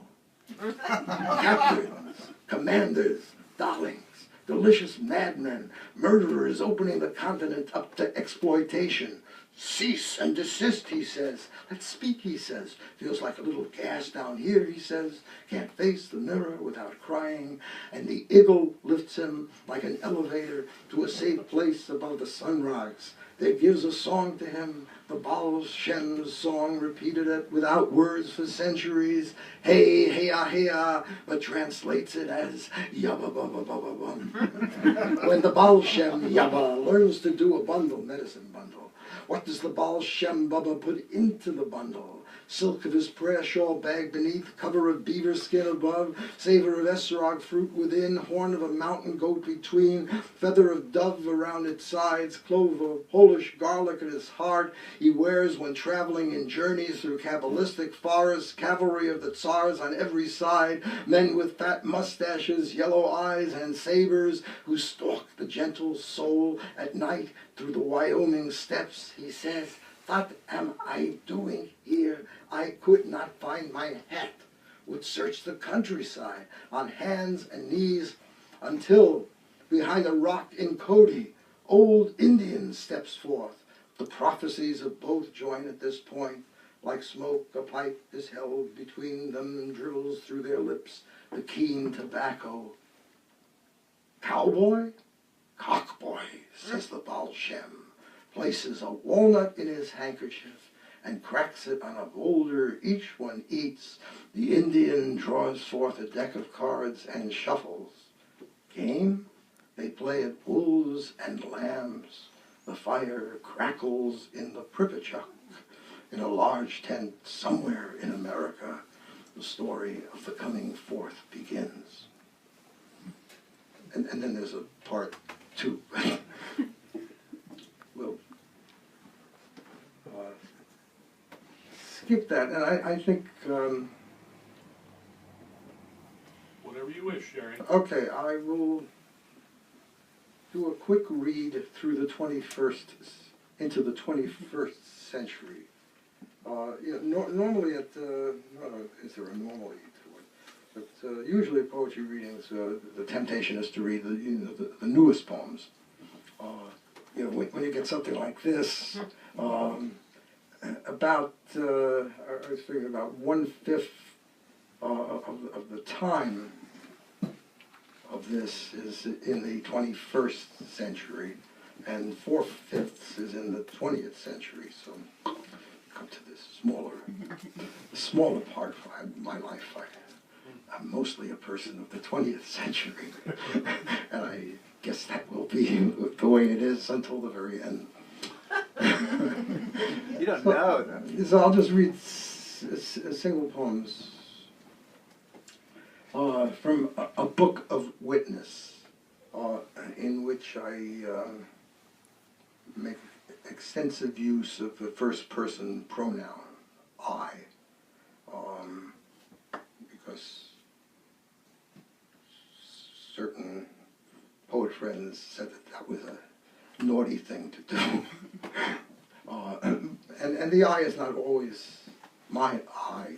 Captains, commanders, darlings, delicious madmen, murderers opening the continent up to exploitation. Cease and desist, he says. Let's speak, he says. Feels like a little gas down here, he says. Can't face the mirror without crying. And the eagle lifts him like an elevator to a safe place above the sunrise. There gives a song to him, the Baal Shem's song, repeated it without words for centuries. Hey, hey-ah, hey-ah, but translates it as yabba-ba-ba-ba-ba-bum. When the Baal Shem yabba learns to do a bundle, medicine bundle, what does the Baal Shem Baba put into the bundle? Silk of his prayer shawl bag beneath, cover of beaver skin above, savor of esrog fruit within, horn of a mountain goat between, feather of dove around its sides, clove of Polish garlic at his heart. He wears when traveling in journeys through Kabbalistic forests, cavalry of the Tsars on every side, men with fat mustaches, yellow eyes, and sabers who stalk the gentle soul at night through the Wyoming steppes. He says, what am I doing here? I could not find my hat. Would search the countryside on hands and knees until behind a rock in Cody, old Indian steps forth. The prophecies of both join at this point. Like smoke, a pipe is held between them and dribbles through their lips the keen tobacco. Cowboy? Cockboy, says the Baal Shem. Places a walnut in his handkerchief and cracks it on a boulder. Each one eats. The Indian draws forth a deck of cards and shuffles. Game? They play at wolves and lambs. The fire crackles in the Pripachuk. In a large tent somewhere in America, the story of the coming forth begins. And then there's a part two. We'll skip that, and I think, Whatever you wish, Jerry. okay, I will do a quick read through the 21st, into the 21st century. Normally is there a normally to it? But usually poetry readings, the temptation is to read the newest poems. When you get something like this, about I was figuring about 1/5 of the time of this is in the 21st century, and 4/5 is in the 20th century. So come to this smaller part of my life. I'm mostly a person of the 20th century, and I guess that will be the way it is until the very end. You don't know, though. So I'll just read single poems from a book of witness, in which I make extensive use of the first person pronoun, I, because certain poet friends said that was a naughty thing to do. And the I is not always my I,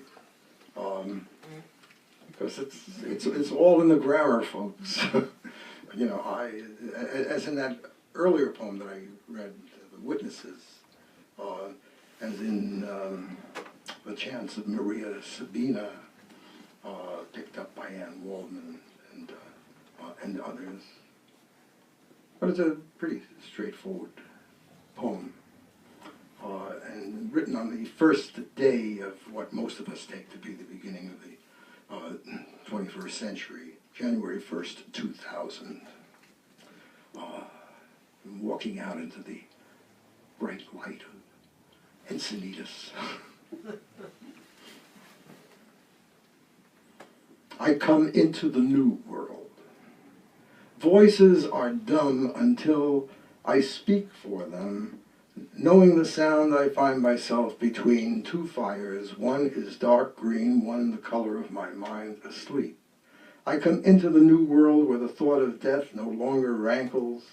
because it's all in the grammar, folks. you know, as in that earlier poem that I read, The Witnesses, as in The Chants of Maria Sabina, picked up by Anne Waldman and others. But it's a pretty straightforward poem, and written on the first day of what most of us take to be the beginning of the 21st century, January 1st, 2000. Walking out into the bright light of Encinitas. I come into the new world. Voices are dumb until I speak for them. Knowing the sound, I find myself between two fires. One is dark green, one the color of my mind asleep. I come into the new world where the thought of death no longer rankles.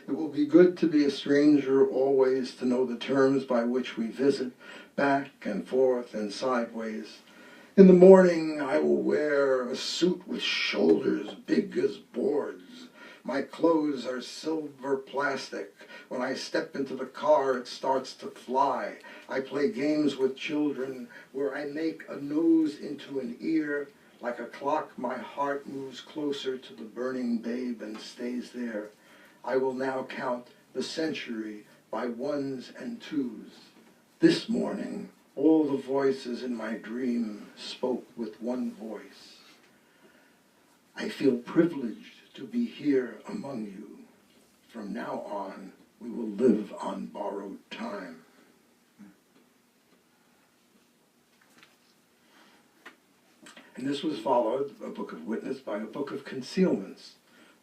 It will be good to be a stranger always, to know the terms by which we visit, back and forth and sideways. In the morning I will wear a suit with shoulders big as boards. My clothes are silver plastic. When I step into the car, it starts to fly. I play games with children where I make a nose into an ear. Like a clock, my heart moves closer to the burning babe and stays there. I will now count the century by ones and twos. This morning, all the voices in my dream spoke with one voice. I feel privileged to be here among you. From now on, we will live on borrowed time. And this was followed, a book of witness, by a book of concealments.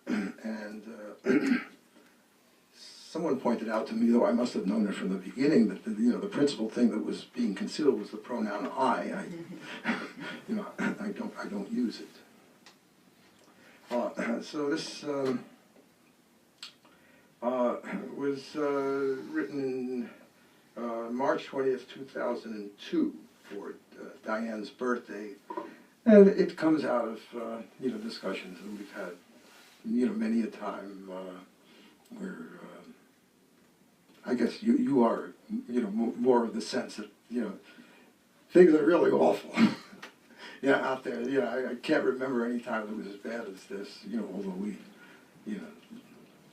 And someone pointed out to me, though I must have known it from the beginning, that the principal thing that was being concealed was the pronoun I. I don't use it. So this was written March 20th, 2002, for Diane's birthday, and it comes out of discussions that we've had many a time where I guess you are more of the sense that things are really awful. Out there. I can't remember any time that was as bad as this. Although we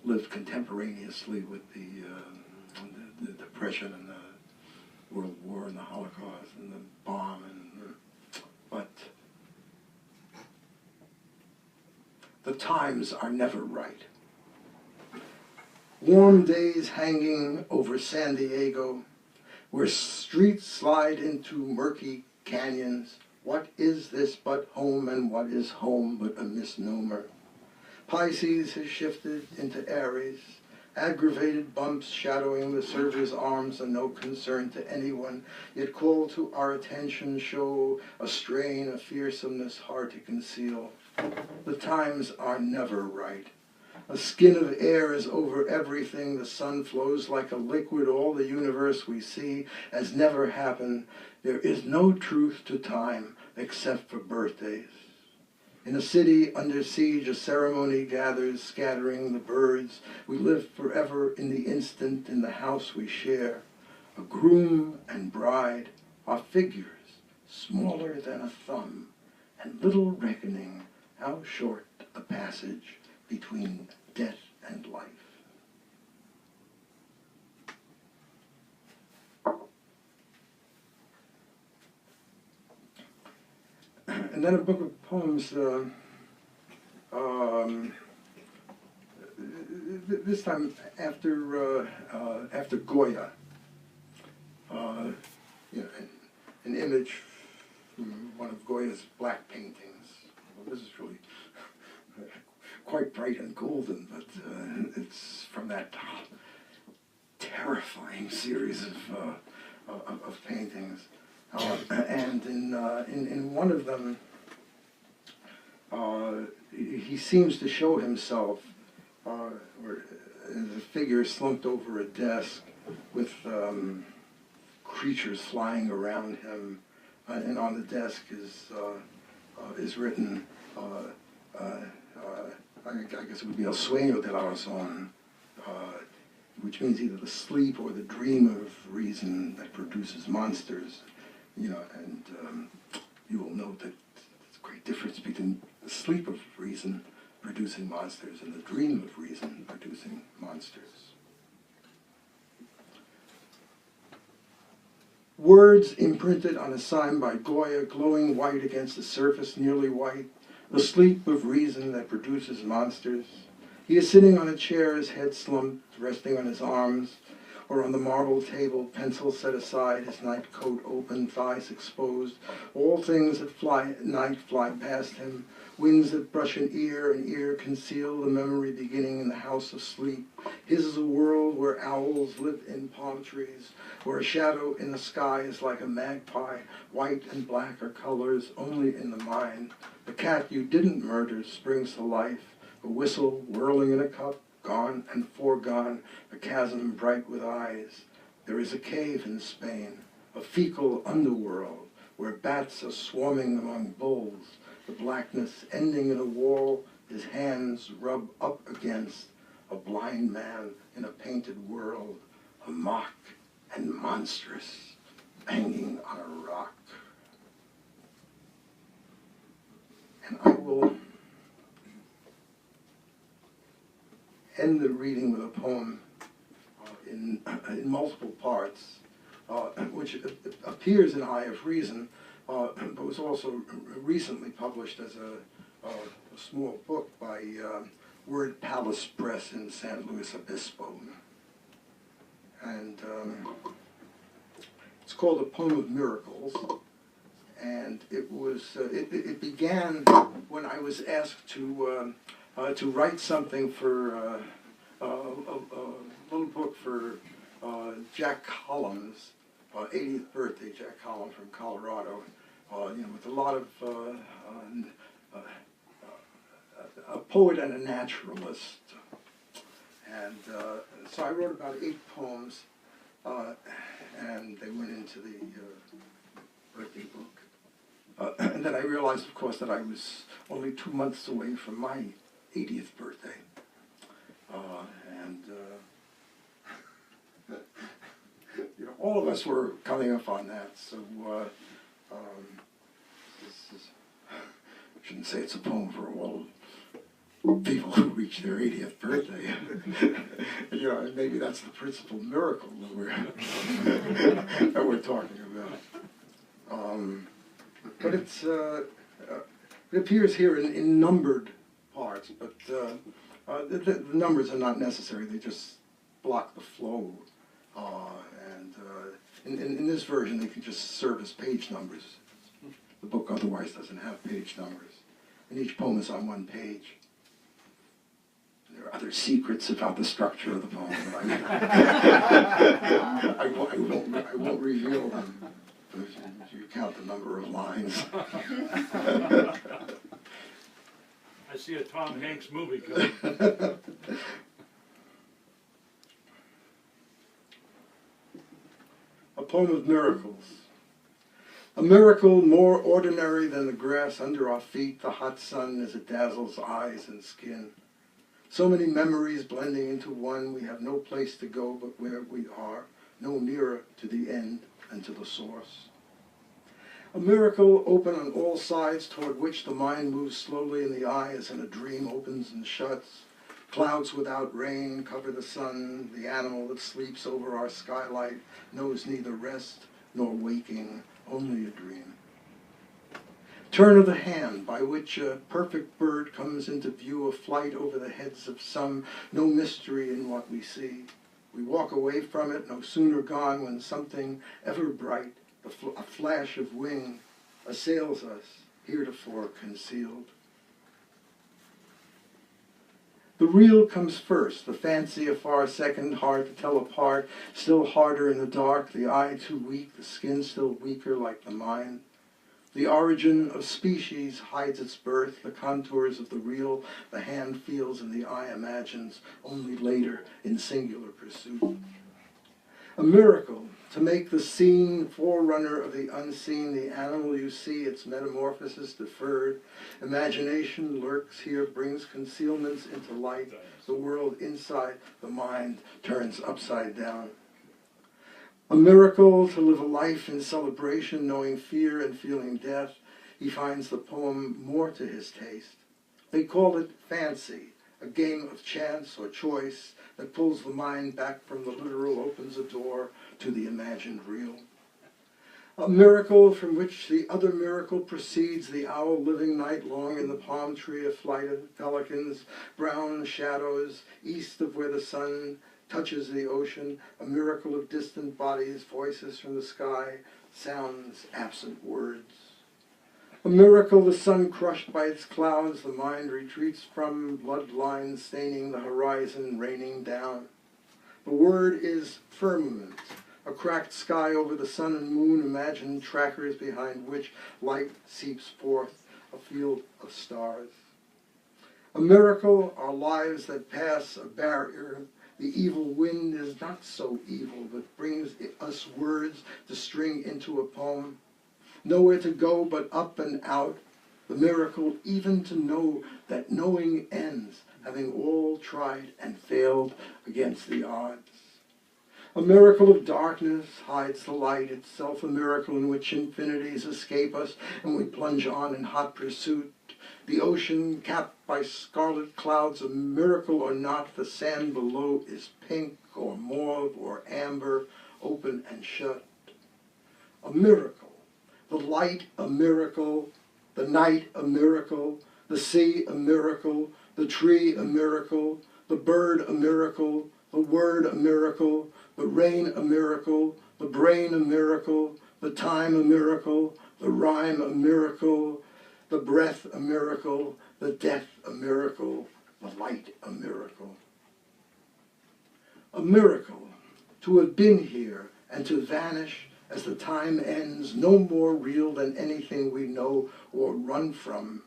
lived contemporaneously with the Depression and the World War and the Holocaust and the bomb, but the times are never right. Warm days hanging over San Diego, where streets slide into murky canyons. What is this but home, and what is home but a misnomer? Pisces has shifted into Aries. Aggravated bumps shadowing the server's arms are no concern to anyone, yet call to our attention show a strain of fearsomeness hard to conceal. The times are never right. A skin of air is over everything. The sun flows like a liquid. All the universe we see has never happened. There is no truth to time except for birthdays. In a city under siege, a ceremony gathers, scattering the birds. We live forever in the instant in the house we share. A groom and bride are figures smaller than a thumb, and little reckoning how short the passage between death and life. And then a book of poems, this time after Goya, an image from one of Goya's black paintings. Well, this is really quite bright and golden, but it's from that terrifying series of paintings. And in one of them, he seems to show himself as a figure slumped over a desk with creatures flying around him, and on the desk is written, I guess it would be el sueño de la razón, which means either the sleep or the dream of reason that produces monsters, you know, and you will note that there's a great difference between the sleep of reason producing monsters and the dream of reason producing monsters. Words imprinted on a sign by Goya, glowing white against a surface nearly white, the sleep of reason that produces monsters. He is sitting on a chair, his head slumped, resting on his arms, or on the marble table, pencil set aside, his night coat open, thighs exposed. All things that fly at night fly past him, wings that brush an ear conceal the memory beginning in the house of sleep. His is a world where owls live in palm trees, where a shadow in the sky is like a magpie. White and black are colors only in the mind. The cat you didn't murder springs to life, a whistle whirling in a cup, gone and foregone, a chasm bright with eyes. There is a cave in Spain, a fecal underworld, where bats are swarming among bulls, the blackness ending in a wall, his hands rub up against a blind man in a painted world, a mock and monstrous, banging on a rock. And I will end the reading with a poem in multiple parts, which appears in Eye of Reason, but was also recently published as a small book by Word Palace Press in San Luis Obispo. And it's called A Poem of Miracles. And it began when I was asked to write something for a little book for Jack Collins' 80th birthday. Jack Collins from Colorado, with a lot of a poet and a naturalist. And so I wrote about 8 poems, and they went into the birthday book. And then I realized, of course, that I was only 2 months away from my 80th birthday. All of us were coming up on that, so I shouldn't say it's a poem for all people who reach their 80th birthday. And maybe that's the principal miracle that we're talking about. But it appears here in numbered parts, but the numbers are not necessary. They just block the flow. And in this version, they can just serve as page numbers. The book otherwise doesn't have page numbers. And each poem is on one page. And there are other secrets about the structure of the poem, but I won't reveal them. You count the number of lines. I see a Tom Hanks movie coming. A poem of miracles. A miracle more ordinary than the grass under our feet, the hot sun as it dazzles eyes and skin. So many memories blending into one, we have no place to go but where we are, no nearer to the end and to the source. A miracle open on all sides toward which the mind moves slowly and the eye as in a dream opens and shuts. Clouds without rain cover the sun. The animal that sleeps over our skylight knows neither rest nor waking, only a dream. Turn of the hand by which a perfect bird comes into view, a flight over the heads of some, no mystery in what we see. We walk away from it, no sooner gone when something ever bright, a flash of wing, assails us, heretofore concealed. The real comes first, the fancy a far second, hard to tell apart, still harder in the dark, the eye too weak, the skin still weaker like the mind. The origin of species hides its birth, the contours of the real, the hand feels and the eye imagines, only later in singular pursuit. A miracle, to make the seen forerunner of the unseen, the animal you see, its metamorphosis deferred. Imagination lurks here, brings concealments into light. The world inside the mind turns upside down. A miracle to live a life in celebration, knowing fear and feeling death. He finds the poem more to his taste. They call it fancy, a game of chance or choice that pulls the mind back from the literal, opens a door to the imagined real. A miracle from which the other miracle proceeds, the owl living night long in the palm tree, a flight of pelicans, brown shadows, east of where the sun touches the ocean, a miracle of distant bodies, voices from the sky, sounds, absent words. A miracle, the sun crushed by its clouds, the mind retreats from, bloodlines staining the horizon, raining down. The word is firmament, a cracked sky over the sun and moon, imagined trackers behind which light seeps forth, a field of stars. A miracle, our lives that pass a barrier. The evil wind is not so evil, but brings us words to string into a poem. Nowhere to go but up and out. The miracle even to know that knowing ends, having all tried and failed against the odds. A miracle of darkness hides the light itself, a miracle in which infinities escape us and we plunge on in hot pursuit. The ocean capped by scarlet clouds, a miracle or not, the sand below is pink or mauve or amber, open and shut. A miracle, the light a miracle, the night a miracle, the sea a miracle, the tree a miracle, the bird a miracle, the word a miracle, the rain a miracle, the brain a miracle, the time a miracle, the rhyme a miracle, the breath a miracle, the death a miracle, the light a miracle. A miracle to have been here and to vanish as the time ends, no more real than anything we know or run from.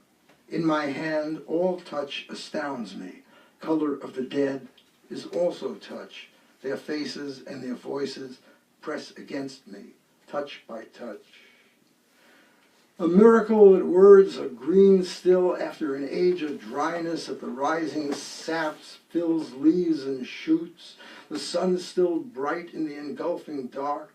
In my hand, all touch astounds me. Color of the dead is also touch. Their faces and their voices press against me, touch by touch. A miracle that words are green still after an age of dryness, that the rising saps fills leaves and shoots, the sun still bright in the engulfing dark,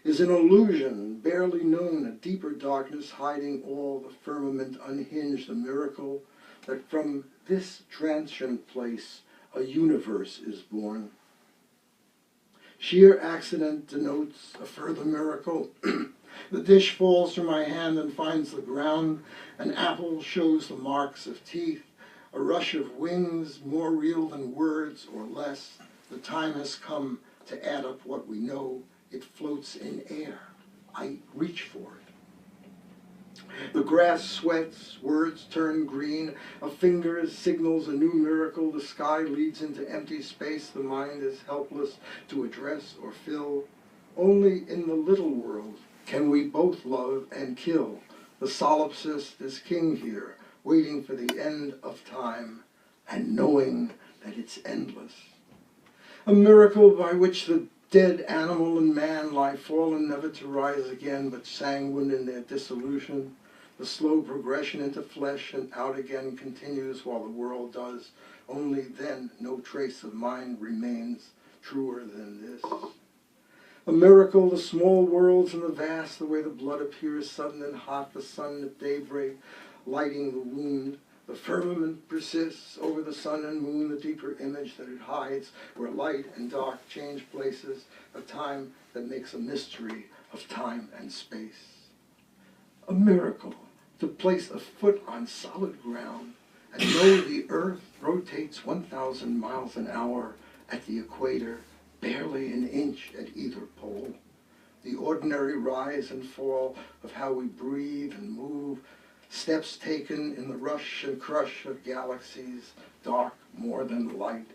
is an illusion barely known, a deeper darkness hiding all, the firmament unhinged, a miracle that from this transient place a universe is born. Sheer accident denotes a further miracle. The dish falls from my hand and finds the ground. An apple shows the marks of teeth. A rush of wings, more real than words or less. The time has come to add up what we know. It floats in air. I reach for it. The grass sweats, words turn green. A finger signals a new miracle. The sky leads into empty space. The mind is helpless to address or fill. Only in the little world can we both love and kill. The solipsist is king here, waiting for the end of time and knowing that it's endless. A miracle by which the dead animal and man lie fallen, never to rise again, but sanguine in their dissolution. The slow progression into flesh and out again continues while the world does. Only then no trace of mind remains truer than this. A miracle, the small worlds and the vast, the way the blood appears sudden and hot, the sun at daybreak lighting the wound. The firmament persists over the sun and moon, the deeper image that it hides, where light and dark change places, a time that makes a mystery of time and space. A miracle, to place a foot on solid ground and know the earth rotates 1,000 miles an hour at the equator, barely an inch at either pole. The ordinary rise and fall of how we breathe and move, steps taken in the rush and crush of galaxies, dark more than light.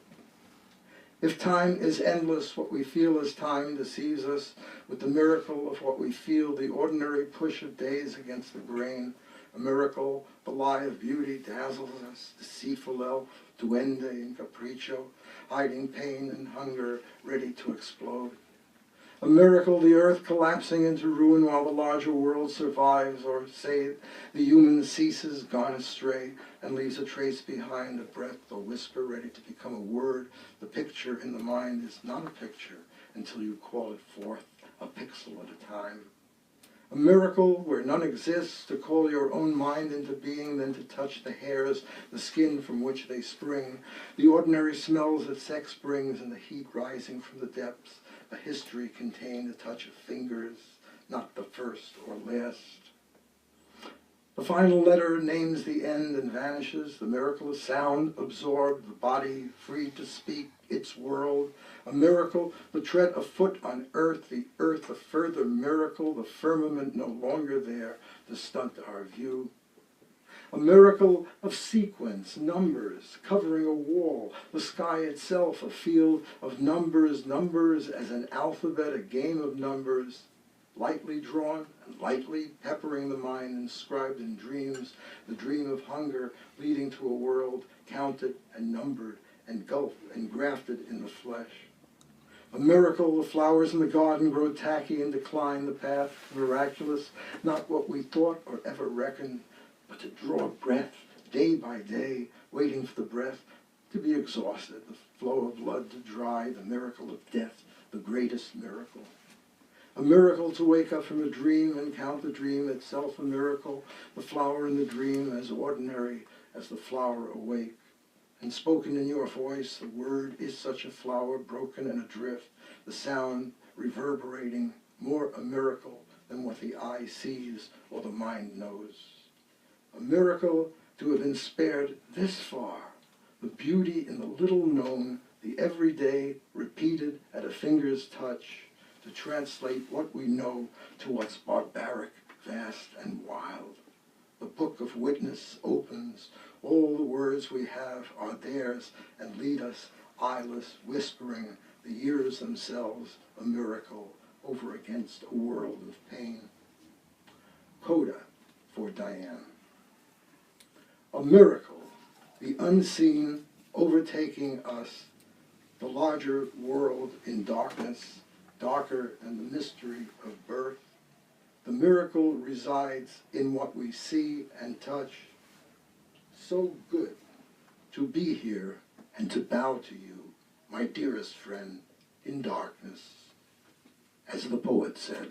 If time is endless, what we feel as time deceives us with the miracle of what we feel, the ordinary push of days against the grain. A miracle, the lie of beauty dazzles us, deceitful elf, duende and capriccio, hiding pain and hunger, ready to explode. A miracle, the earth collapsing into ruin while the larger world survives, or say the human ceases, gone astray, and leaves a trace behind, a breath, a whisper ready to become a word. The picture in the mind is not a picture until you call it forth, a pixel at a time. A miracle where none exists, to call your own mind into being, then to touch the hairs, the skin from which they spring, the ordinary smells that sex brings, and the heat rising from the depths, a history contained, a touch of fingers, not the first or last. The final letter names the end and vanishes, the miracle of sound absorbed, the body free to speak its world. A miracle, the tread of foot on earth, the earth a further miracle, the firmament no longer there to stunt our view. A miracle of sequence, numbers, covering a wall, the sky itself a field of numbers, numbers as an alphabet, a game of numbers, lightly drawn and lightly peppering the mind, inscribed in dreams, the dream of hunger leading to a world counted and numbered, engulfed and grafted in the flesh. A miracle, the flowers in the garden grow tacky and decline, the path miraculous, not what we thought or ever reckoned, but to draw breath day by day, waiting for the breath to be exhausted, the flow of blood to dry, the miracle of death, the greatest miracle. A miracle to wake up from a dream and count the dream itself a miracle, the flower in the dream as ordinary as the flower awake. And spoken in your voice, the word is such a flower broken and adrift, the sound reverberating, more a miracle than what the eye sees or the mind knows. A miracle to have been spared this far, the beauty in the little known, the everyday repeated at a finger's touch, to translate what we know to what's barbaric, vast, and wild. The book of witness opens, all the words we have are theirs and lead us, eyeless, whispering, the years themselves a miracle over against a world of pain. Coda for Diane. A miracle, the unseen overtaking us, the larger world in darkness, darker than the mystery of birth. The miracle resides in what we see and touch. So good to be here and to bow to you, my dearest friend, in darkness, as the poet said.